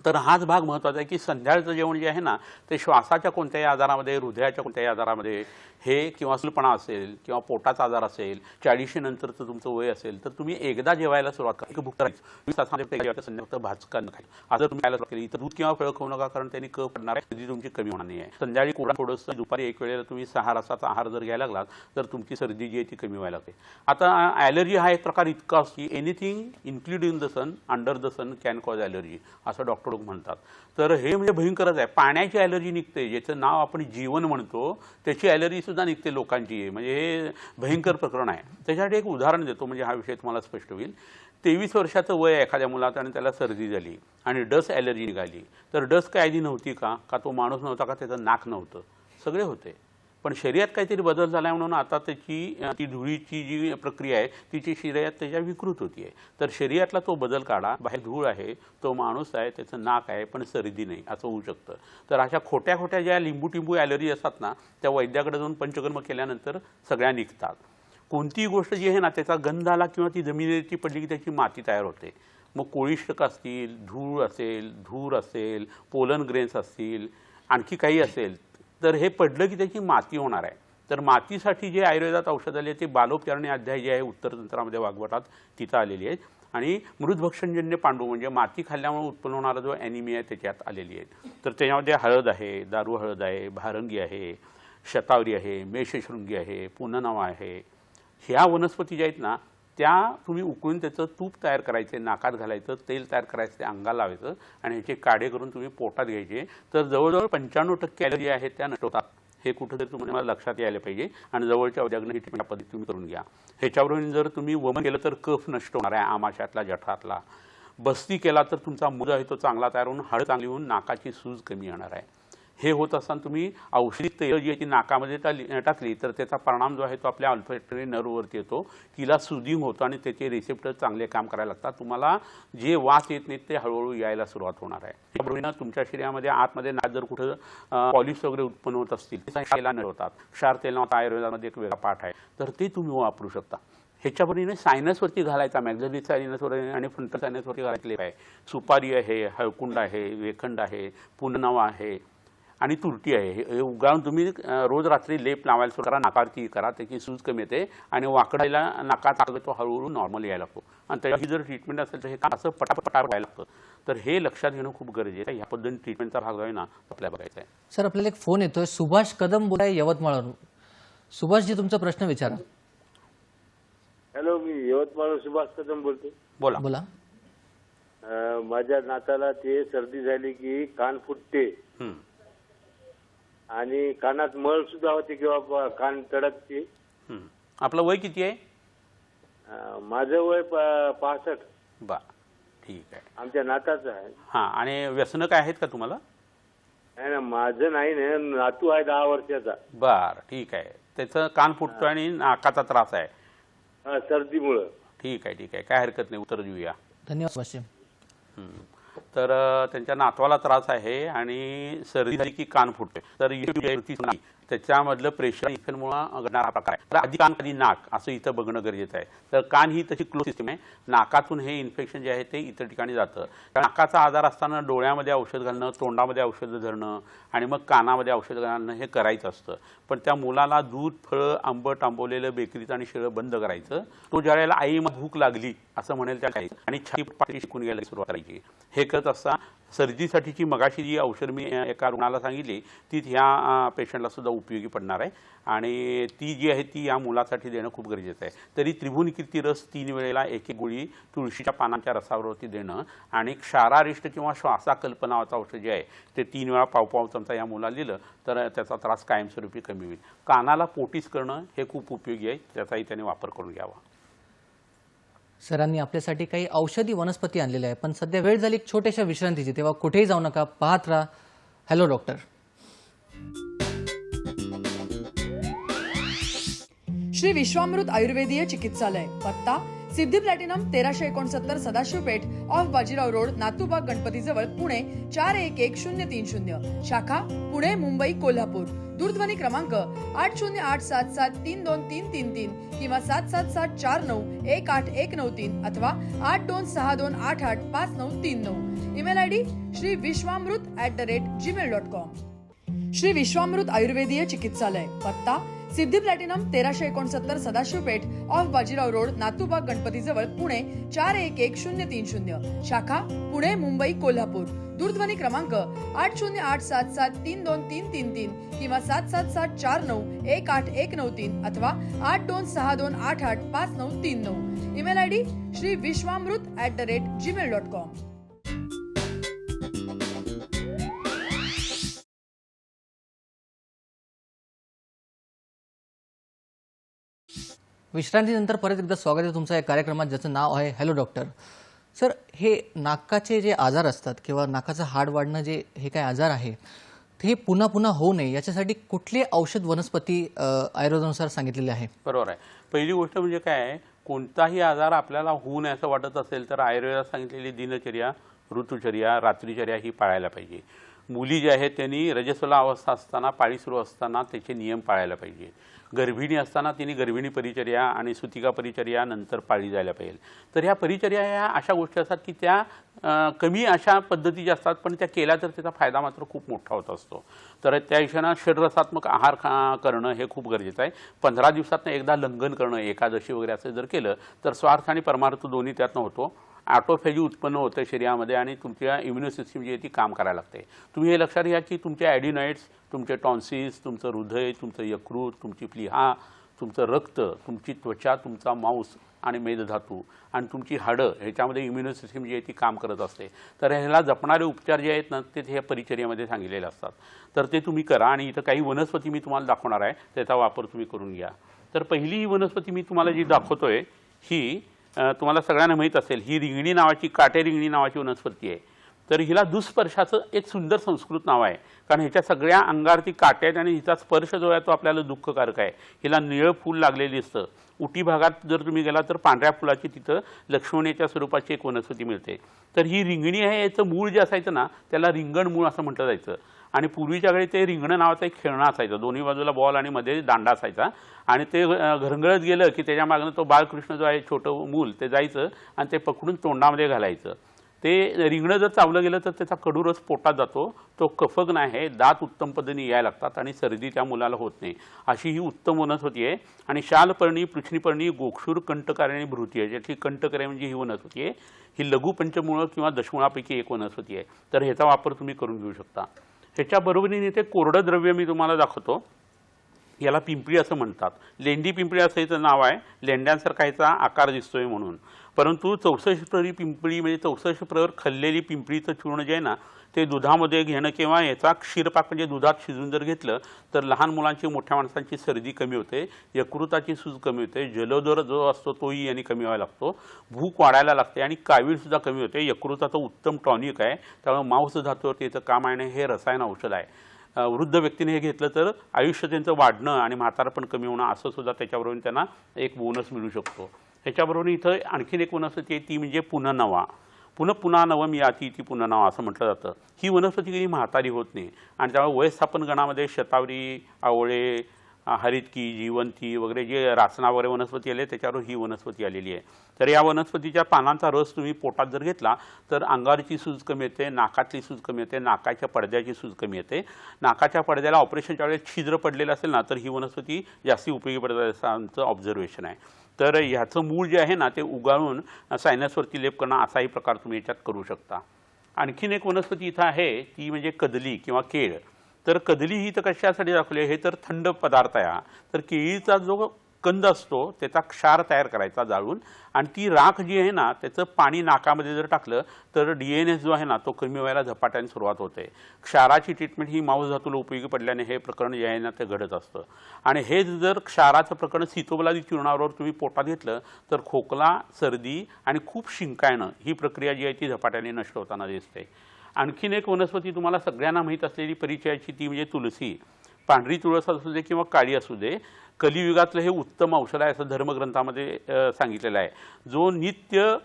तर हाच भाग महत्त्वाचा आहे की संध्याकाळचं जेवण जे आहे ना ते श्वासाच्या कोणत्याही आजारामध्ये, हृदयाच्या कोणत्याही आजारामध्ये हे किंवा सुलपणा असेल किंवा पोटाचा आजार असेल, 40 नंतरचं तुमचं वय असेल तर तुम्ही एकदा जेवायला सुरुवात करा. भूक करायची 20 तासामध्ये संध्याकाळ भाजका न खायचं. आज जर तुम्ही खायला सुरुवात केली तर दूध किंवा फळं खाऊ नका कारण त्यांनी कफ पडणार आहे, सर्दी तुमची कमी होणार नाही आहे. संध्याकाळी कोरडा थोडंसं दुपारी एक वेळेला तुम्ही 6 रसाचा आहार जर घ्यायला लागलात तर तुमची सर्दी जी आहे ती कमी व्हायला लागते. आता ॲलर्जी हा एक प्रकार इतका असतो की anything including the sun under the sun can cause allergy असं डॉक्टर लोक म्हणतात. तर हे म्हणजे भयंकरच आहे. पाण्याची ॲलर्जी निघते, ज्याचं नाव आपण जीवन म्हणतो त्याची ॲलर्जी सुद्धा निघते लोकांची आहे. म्हणजे हे भयंकर प्रकरण आहे. त्याच्यासाठी एक उदाहरण देतो म्हणजे हा विषय तुम्हाला स्पष्ट होईल. 23 वर्षाचं वय आहे एखाद्या मुलाचं आणि त्याला सर्दी झाली आणि डस्ट ॲलर्जी निघाली. तर डस्ट काय आधी नव्हती का तो माणूस नव्हता का त्याचं नाक नव्हतं, सगळे होते. पण शरीरात काहीतरी बदल झाला म्हणून आता ती धुळीची जी प्रक्रिया आहे तिची शरीरात त्याच्या विकृत होती आहे. तर शरीरातला तो बदल काढा. बाहेर धूळ आहे, तो माणूस आहे, त्याचं नाक आहे पण सर्दी नाही असं होऊ शकतं. तर अशा खोट्या खोट्या ज्या लिंबू ॲलर्जी असतात ना त्या वैद्याकडे जाऊन पंचकर्म केल्यानंतर सगळ्या निघतात. कोणतीही गोष्ट जी आहे ना त्याचा गंध आला किंवा ती जमिनीवरती पडली की त्याची माती तयार होते. मग कोळिष्टक असतील, धूळ असेल, धूर असेल, पोलन ग्रेन्स असतील, आणखी काही असेल तर हे पडलं की त्याची माती होणार आहे. तर मातीसाठी जे आयुर्वेदात औषध आले ते बालोपचारणी अध्याय जे आहे उत्तरतंत्रामध्ये वाग्भटात तिथं आलेली आहेत आणि मृदभक्षणजन्य पांडू म्हणजे माती खाल्ल्यामुळे उत्पन्न होणारा जो ॲनिमिया आहे त्याच्यात आलेली आहे. तर त्याच्यामध्ये हळद आहे, दारू हळद आहे, भारंगी आहे, शतावरी आहे, मेषशृंगी आहे, पुननवा आहे. ह्या वनस्पती ज्या आहेत ना त्या तुम्ही उकळून त्याचं तूप तयार करायचे, नाकात घालायचं, तेल तयार करायचं, ते अंगाला लावायचं आणि ह्याचे काढे करून तुम्ही पोटात घ्यायचे. तर जवळजवळ 95% ॲलर्जी आहेत त्या नष्ट होतात. हे कुठंतरी तुम्हाला लक्षात यायला पाहिजे आणि जवळच्या उद्याग्न ही ट्रीटमेंट पद्धती तुम्ही करून घ्या. ह्याच्यावरून जर तुम्ही वमन केलं तर कफ नष्ट होणार आहे आमाशयातला, जठरातला. बस्ती केला तर तुमचा मूळ आहे तो चांगला तयार होऊन हाड चांगली होऊन नाकाची सूज कमी येणार आहे. हे होत असताना तुम्ही औषधी तेल जी आहे ती नाकामध्ये टाकली तर त्याचा परिणाम जो आहे तो आपल्या ऑल्फॅक्टरी नर्ववरती येतो. तिला सुदिंग होतं आणि त्याचे रिसेप्टर चांगले काम करायला लागतात. तुम्हाला जे वास येत नाहीत ते हळूहळू यायला सुरुवात होणार आहे. त्याबरोबर तुमच्या शरीरामध्ये आतमध्ये नाक जर कुठं पॉलिश वगैरे उत्पन्न होत असतील ते तेलाने होतात. क्षार तेल नावाचा आयुर्वेदामध्ये एक वेगळा पाठ आहे तर ते तुम्ही वापरू शकता. ह्याच्याबरोबर सायनसवरती घालायचा मॅक्झिलरी सायनसवर आणि फ्रंटल सायनसवरती घालायचे आहे. सुपारी आहे, हळकुंड आहे, वेखंड आहे, पुननवा आहे आणि तुरटी आहे. हे उगाळून तुम्ही रोज रात्री लेप लावायला सुरू करा. नाकावरती करा, त्याची सूज कमी येते आणि वाकडायला नाकात टाकलं तो हळूहळू नॉर्मल यायला लागतो. आणि त्याची जर ट्रीटमेंट असेल तर हे काम असं पटापटार व्हायला लागतं. तर हे लक्षात घेणं खूप गरजेचं आहे. ह्या पद्धतीने ट्रीटमेंटचा भाग जो आहे ना आपल्याला बघायचा आहे. सर आपल्याला एक फोन येतोय. सुभाष कदम बोलाय यवतमाळवरून. सुभाषजी तुमचा प्रश्न विचारा. हॅलो, मी यवतमाळ सुभाष कदम बोलतो. बोला बोला. माझ्या नाताला ते सर्दी झाली की कान फुटते आणि कानात मळ सुद्धा होते किंवा कान तडकते. आपलं वय किती आहे? माझं वय 65. बा ठीक आहे. आमच्या नाताचं आहे. हां. आणि व्यसनं काय आहेत का तुम्हाला? नाही ना, माझं नाही ना, नातू आहे 10 वर्षाचा. बरं ठीक आहे. त्याचं कान फुटतो आणि नाकाचा त्रास आहे सर्दीमुळं. ठीक आहे ठीक आहे, काय हरकत नाही, उत्तर देऊया. धन्यवाद सुभाषजी. तर त्यांच्या नातवाला त्रास आहे आणि सर्दी झाली की कान फुटते. तर त्याच्यामधलं प्रेशर इन्फेक्शनमुळे घडणारा प्रकार आहे. तर आधी कान कधी नाक असं इथं बघणं गरजेचं आहे. तर कान ही तशी क्लोज सिस्टीम आहे. नाकातून हे इन्फेक्शन जे आहे ते इतर ठिकाणी जातं. नाकाचा आजार असताना डोळ्यामध्ये औषध घालणं, तोंडामध्ये औषधं धरणं आणि मग कानामध्ये औषध घालणं हे करायचं असतं. पण त्या मुलाला दूध, फळं, आंबट आंबवलेलं बेकरीचं आणि शिळं बंद करायचं. तो ज्या वेळेला आई मग भूक लागली असं म्हणेल त्या आणि छाती शिकून घ्यायला सुरुवात करायची. हे करत असता सर्दीसाठीची मगाशी जी औषध मी एका रुग्णाला सांगितली ती ह्या पेशंटला सुद्धा उपयोगी पडणार आहे आणि ती जी आहे ती या मुलासाठी देणं खूप गरजेचं आहे. तरी त्रिभुवन कीर्ती रस 3 वेळेला एक गोळी तुळशीच्या पानांच्या रसावरती देणं आणि क्षारारिष्ट किंवा श्वासाकल्प नावाचं औषध जे आहे ते 3 वेळा पाव चमचा या मुलाला दिलं तर त्याचा त्रास कायमस्वरूपी कमी होईल. कानाला पोटीस करणं हे खूप उपयोगी आहे. त्याचाही त्याने वापर करून घ्यावा. सरांनी आपल्यासाठी काही औषधी वनस्पती आणलेल्या आहे, पण सध्या वेळ झाली एक छोट्याशा विश्रांतीची, तेव्हा कुठेही जाऊ नका, पाहत राहा हॅलो डॉक्टर. श्री विश्वामृत आयुर्वेदीय चिकित्सालय, पत्ता Siddhi platinum 1369 Sadashiv Peth off Bajirao road, Natubag Ganpati जवळ, पुणे 411030. शाखा पुणे, मुंबई, कोल्हापूर. दूरध्वनी क्रमांक 8087732333 किंवा 7774918193 अथवा 8262885939. Email ID shriviswamrut@gmail.com. Shri Vishwamrut आयुर्वेदीय चिकित्सालय, पत्ता Siddhi platinum 1369 Sadashiv Peth off Bajirao road, Natubag Ganpati जवळ, पुणे 411030. शाखा पुणे, मुंबई, कोल्हापूर. दूरध्वनी क्रमांक 8087732333 किंवा 7774918193 अथवा 8262885939. Email ID shriviswamrut@gmail.com. विश्रांतीनंतर परत एकदा स्वागत आहे तुमचं या कार्यक्रमात, ज्याचं नाव आहे हॅलो डॉक्टर. सर, हे नाकाचे जे आजार असतात किंवा नाकाचं हाड वाढणं जे हे काय आजार आहे ते पुन्हा पुन्हा होऊ नये याच्यासाठी कुठली औषध वनस्पती आयुर्वेदानुसार सांगितलेली आहे? बरोबर आहे. पहिली गोष्ट म्हणजे काय आहे, कोणताही आजार आपल्याला होऊ नये असं वाटत असेल तर आयुर्वेदात सांगितलेली दिनचर्या, ऋतुचर्या, रात्रीचर्या ही पाळायला पाहिजे. मुली ज्या आहेत त्यांनी रजस्वला अवस्था असताना, पाळी सुरू असताना त्याचे नियम पाळायला पाहिजे. गर्भिणी असताना तिने गर्भिणी परिचर्या आणि सुतिका परिचर्या नंतर पाळली जायला पाहिजे. तर ह्या परिचर्या ह्या अशा गोष्टी असतात की त्या कमी अशा पद्धतीच्या असतात, पण त्या केल्या तर त्याचा फायदा मात्र खूप मोठा होत असतो. तर त्या हिशोबानं षड्रसात्मक आहार करणं हे खूप गरजेचं आहे. 15 दिवसातनं एकदा लंघन करणं, एकादशी वगैरे असं जर केलं तर स्वार्थ आणि परमार्थ दोन्ही त्यातनं होतो. ऑटोफॅजी उत्पन्न होतं शरीरामध्ये आणि तुमच्या इम्युनो सिस्टीम जी आहे ती काम करायला लागते. तुम्ही हे लक्षात घ्या की तुमचे ॲडिनॉइड्स, तुमचे टॉन्सिल्स, तुमचं हृदय, तुमचं यकृत, तुमची प्लीहा, तुमचं रक्त, तुमची त्वचा, तुमचा मांस आणि मेदधातू आणि तुमची हाडं ह्याच्यामध्ये इम्युनो सिस्टीम जी आहे ती काम करत असते. तर ह्याला जपणारे उपचार जे आहेत ना ते ह्या परिचर्यामध्ये सांगितलेले असतात. तर ते तुम्ही करा. आणि इथं काही वनस्पती मी तुम्हाला दाखवणार आहे, त्याचा वापर तुम्ही करून घ्या. तर पहिली वनस्पती मी तुम्हाला जी दाखवतोय ही तुम्हाला सगळ्यांना माहीत असेल, ही रिंगणी नावाची, काटे रिंगणी नावाची वनस्पती आहे. तर हिला दुष्स्पर्शाचं एक सुंदर संस्कृत नाव आहे, कारण ह्याच्या सगळ्या अंगावरती काटे आहेत आणि हिचा स्पर्श जो आहे तो आपल्याला दुःखकारक आहे. हिला निळं फूल लागलेली असतं. उटी भागात जर तुम्ही गेला तर पांढऱ्या फुलाची तिथं लक्ष्मणेच्या स्वरूपाची एक वनस्पती मिळते. तर ही रिंगणी आहे, याचं मूळ जे असायचं ना त्याला रिंगण मूळ असं म्हटलं जायचं. आणि पूर्वीच्या काळी ते रिंगणं नावाचं एक खेळणं असायचं. दोन्ही बाजूला बॉल आणि मध्ये दांडा असायचा आणि ते घरंगळत गेलं की त्याच्या मागनं तो बाळकृष्ण जो आहे छोटं मूल ते जायचं आणि ते पकडून तोंडामध्ये घालायचं. ते रिंगणं जर चावलं गेलं तर त्याचा कडू रस पोटात जातो. तो कफक नाही आहे, दात उत्तम पद्धतीने यायला लागतात आणि सर्दी त्या मुलाला होत नाही. अशी ही उत्तम वनस्पती आहे. आणि शालपर्णी, पृष्णीपर्णी, गोक्षूर, कंटकारे आणि भृती आहे. ज्याची कंटकारे म्हणजे ही वनस्पती आहे. ही लघु पंचमुळं किंवा दशमुळापैकी एक वनस्पती आहे. तर ह्याचा वापर तुम्ही करून घेऊ शकता. ह्याच्याबरोबरीने ते कोरडं द्रव्य मी तुम्हाला दाखवतो. याला पिंपळी असं म्हणतात. लेंडी पिंपळी असं याचं नाव आहे, लेंड्यांसारखा ह्याचा आकार दिसतोय म्हणून. परंतु 64 प्रहरी पिंपळी म्हणजे 64 प्रहर खाल्लेली पिंपळीचं चूर्ण जे आहे ना ते दुधामध्ये घेणं किंवा याचा क्षीरपाक म्हणजे दुधात शिजून जर घेतलं तर लहान मुलांची, मोठ्या माणसांची सर्दी कमी होते, यकृताची सूज कमी होते, जलोदर जो असतो तोही यांनी कमी व्हायला लागतो, भूक वाढायला लागते आणि कावीळसुद्धा कमी होते. यकृताचं उत्तम टॉनिक आहे, त्यामुळे मांस धातूवरती याचं काम आहे. हे रसायन औषध आहे. वृद्ध व्यक्तीने हे घेतलं तर आयुष्य त्यांचं वाढणं आणि म्हातारपण कमी होणं असं सुद्धा त्याच्याबरोबर त्यांना एक बोनस मिळू शकतो. ह्याच्याबरोबर इथं आणखीन एक वनस्पती आहे ती म्हणजे पुनर्नवा. पुन्हा नवम याती ती पुनर्नाव असं म्हटलं जातं. ही वनस्पती कधी म्हातारी होत नाही आणि त्यामुळे वयस्थापन गणामध्ये शतावरी, आवळे, हरितकी, जीवंती वगैरे जे रासना वगैरे वनस्पती आले त्याच्यावर ही वनस्पती आलेली आहे. तर या वनस्पतीच्या पानांचा रस तुम्ही पोटात जर घेतला तर अंगावरची सूज कमी येते, नाकातली सूज कमी येते, नाकाच्या पडद्याची सूज कमी येते. नाकाच्या पडद्याला ऑपरेशनच्या वेळेस छिद्र पडलेलं असेल ना तर ही वनस्पती जास्ती उपयोगी पडते असं आमचं ऑब्झर्वेशन आहे. तर ह्याचं मूळ जे आहे ना ते उगाळून सायनसवरती लेप करणं असाही प्रकार तुम्ही याच्यात करू शकता. आणखीन एक वनस्पती इथं आहे ती म्हणजे कदली किंवा केळ. तर कदली ही तर कशासाठी दाखवली आहे, हे तर थंड पदार्थ आहे हा. तर केळीचा जो कंद असतो त्याचा क्षार तयार करायचा जाळून आणि ती राख जी आहे ना त्याचं पाणी नाकामध्ये जर टाकलं तर DNS जो आहे ना तो कमी व्हायला झपाट्याने सुरुवात होते. क्षाराची ट्रीटमेंट ही मांस धातूला उपयोगी पडल्याने हे प्रकरण जे आहे ना ते घडत असतं. आणि हे जर क्षाराचं प्रकरण सीतोबलादी चूर्णावर तुम्ही पोटात घेतलं तर खोकला, सर्दी आणि खूप शिंका येणं ही प्रक्रिया जी आहे ती झपाट्याने नष्ट होताना दिसते. आणखीन एक वनस्पती तुम्हाला सगळ्यांना माहीत असलेली परिचयाची ती म्हणजे तुळसी. पांढरी तुळस असू दे किंवा काळी असू दे, कलियुगातलं हे उत्तम औषध आहे असं धर्मग्रंथामध्ये सांगितलेलं आहे. जो नित्य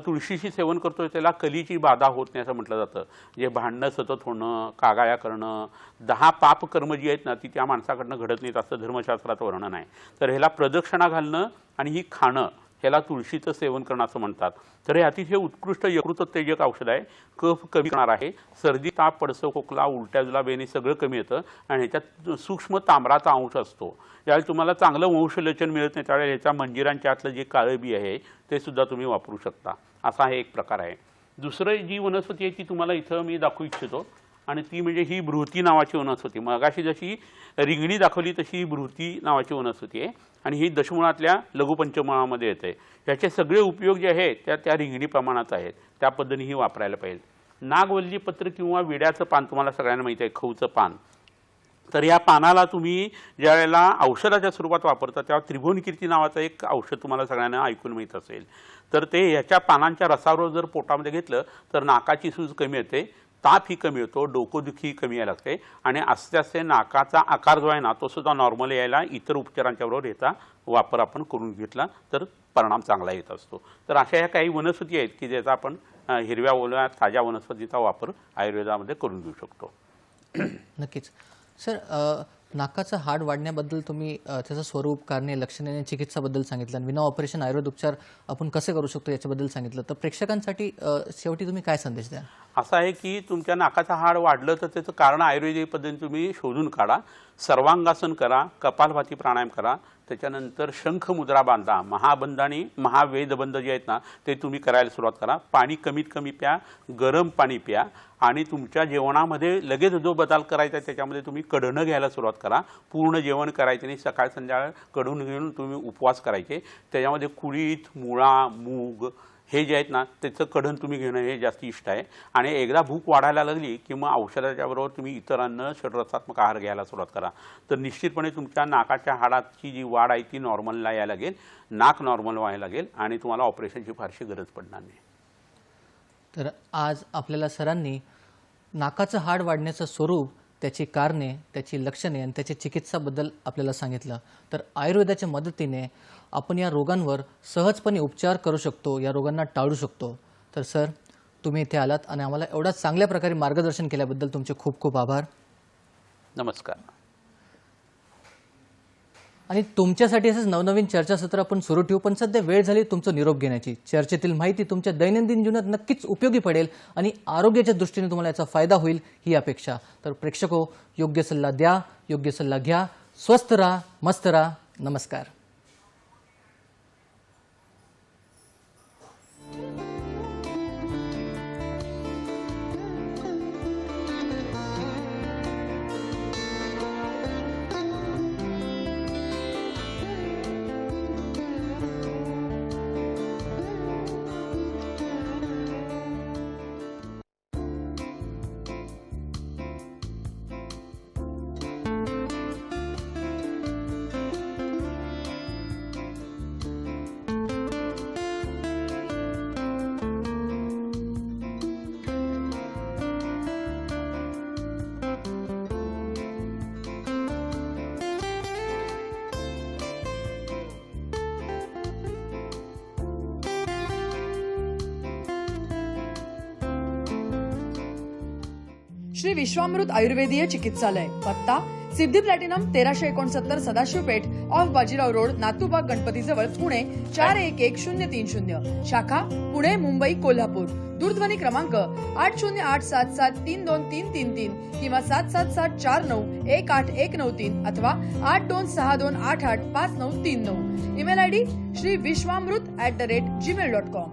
तुळशीशी सेवन करतोय त्याला कलीची बाधा होत नाही असं म्हटलं जातं. जे भांडणं सतत होणं, कागाळ्या करणं, 10 पापकर्म जी आहेत ना ती त्या माणसाकडनं घडत नाहीत असं धर्मशास्त्रात वर्णन आहे. तर ह्याला प्रदक्षिणा घालणं आणि ही खाणं ह्याला तुळशीचं सेवन करणं असं म्हणतात. तर हे अतिशय उत्कृष्ट यकृतोत्तेजक औषध आहे. कफ कमी करणार आहे. सर्दी, ताप, पडसं, खोकला, उलट्या, जुलाब येणे सगळं कमी येतं आणि ह्याच्यात सूक्ष्म तांबराचा अंश असतो. ज्यावेळी तुम्हाला चांगलं वंशलोचन मिळत नाही त्यावेळी ह्याच्या मंजिरांच्या आतलं जे काळं बी आहे ते सुद्धा तुम्ही वापरू शकता. असा हे एक प्रकार आहे. दुसरं जी वनस्पती आहे ती तुम्हाला इथं मी दाखवू इच्छितो आणि ती म्हणजे ही बृहती नावाची वनस्पती. मगाशी जशी रिंगणी दाखवली तशी ही बृहती नावाची वनस्पती आहे आणि ही दशमुळातल्या लघुपंचमुळामध्ये येते. ह्याचे सगळे उपयोग जे आहेत त्या रिंगणी प्रमाणात आहेत. त्या पद्धतीने ही वापरायला पाहिजे. नागवल्ली पत्र किंवा विड्याचं पान तुम्हाला सगळ्यांना माहिती आहे, खऊचं पान. तर या पानाला तुम्ही ज्या वेळेला औषधाच्या स्वरूपात वापरता तेव्हा त्रिभुवनकीर्ती नावाचं एक औषध तुम्हाला सगळ्यांना ऐकून माहीत असेल. तर ते ह्याच्या पानांच्या रसावर जर पोटामध्ये घेतलं तर नाकाची सूज कमी येते, ताप ही कमी होतो, डोकोदुखी कमी यायला लागते आणि आस्ते आस्ते नाकाचा आकार जो आहे ना तो सुद्धा नॉर्मल यायला इतर उपचारांच्या बरोबर याचा वापर आपण करून घेतला तर परिणाम चांगला येत असतो. तर अशा ह्या काही वनस्पती आहेत की ज्याचा आपण हिरव्या ओल्या ताज्या वनस्पतीचा वापर आयुर्वेदामध्ये करून घेऊ शकतो. नक्कीच सर, नाकाचं हाड वाढण्याबद्दल तुम्ही त्याचं स्वरूप, कारणे, लक्षणे आणि चिकित्साबद्दल सांगितलं आणि विना ऑपरेशन आयुर्वेद उपचार आपण कसे करू शकतो याच्याबद्दल सांगितलं. तर प्रेक्षकांसाठी शेवटी तुम्ही काय संदेश द्याल? असं आहे की तुमच्या नाकाचं हाड वाढलं तर त्याचं कारण आयुर्वेदिक पद्धतीने तुम्ही शोधून काढा. सर्वांगासन करा, कपालभाती प्राणायाम करा, त्याच्यानंतर शंख मुद्रा बांधा, महाबंध आणि महावेदबंध जे आहेत ना ते तुम्ही करायला सुरुवात करा. पाणी कमीत कमी प्या, गरम पाणी प्या आणि तुमच्या जेवणामध्ये लगेच जो बदल करायचा आहे त्याच्यामध्ये तुम्ही कढणं घ्यायला सुरुवात करा. पूर्ण जेवण करायचं नाही, सकाळ संध्याकाळ कढून घेऊन तुम्ही उपवास करायचे. त्याच्यामध्ये कुळीथ, मुळा, मूग हे जे आहेत ना त्याचं कढण तुम्ही घेणं हे जास्ती इष्ट आहे. आणि एकदा भूक वाढायला लागली की मग औषधाच्या बरोबर तुम्ही इतर अन्न षड्रसात्मक आहार घ्यायला सुरुवात करा. तर निश्चितपणे तुमच्या नाकाच्या हाडाची जी वाढ आहे ती नॉर्मलला यायला लागेल, नाक नॉर्मल व्हायला लागेल आणि तुम्हाला ऑपरेशनची फारशी गरज पडणार नाही. तर आज आपल्याला सरांनी नाकाचं हाड वाढण्याचं स्वरूप, त्याची कारणे, त्याची लक्षणे आणि त्याची चिकित्साबद्दल आपल्याला सांगितलं. तर आयुर्वेदाच्या मदतीने आपण या रोगांवर सहजपणे उपचार करू शकतो, या रोगांना टाळू शकतो. तर सर, तुम्ही इथे आलात आणि आम्हाला एवढा चांगल्या प्रकारे मार्गदर्शन केल्याबद्दल तुमचे खूप खूप आभार. नमस्कार. आणि तुमच्यासाठी असंच नवनवीन चर्चासत्र आपण सुरू ठेवू. पण सध्या वेळ झाली तुमचं निरोप घेण्याची. चर्चेतील माहिती तुमच्या दैनंदिन जीवनात नक्कीच उपयोगी पडेल आणि आरोग्याच्या दृष्टीने तुम्हाला याचा फायदा होईल ही अपेक्षा. तर प्रेक्षको, योग्य सल्ला द्या, योग्य सल्ला घ्या, स्वस्थ राहा, मस्त राहा. नमस्कार. श्री विश्वामृत आयुर्वेदीय चिकित्सालय, पत्ता Siddhi platinum 1369 Sadashiv Peth off Bajirao road, Natubag Ganpati जवळ, पुणे 411030, शाखा पुणे, मुंबई, कोल्हापूर. दूरध्वनी क्रमांक 8087732333 किंवा 7774918193 अथवा 8262885939. Email ID श्रीविश्वामृत@gmail.com.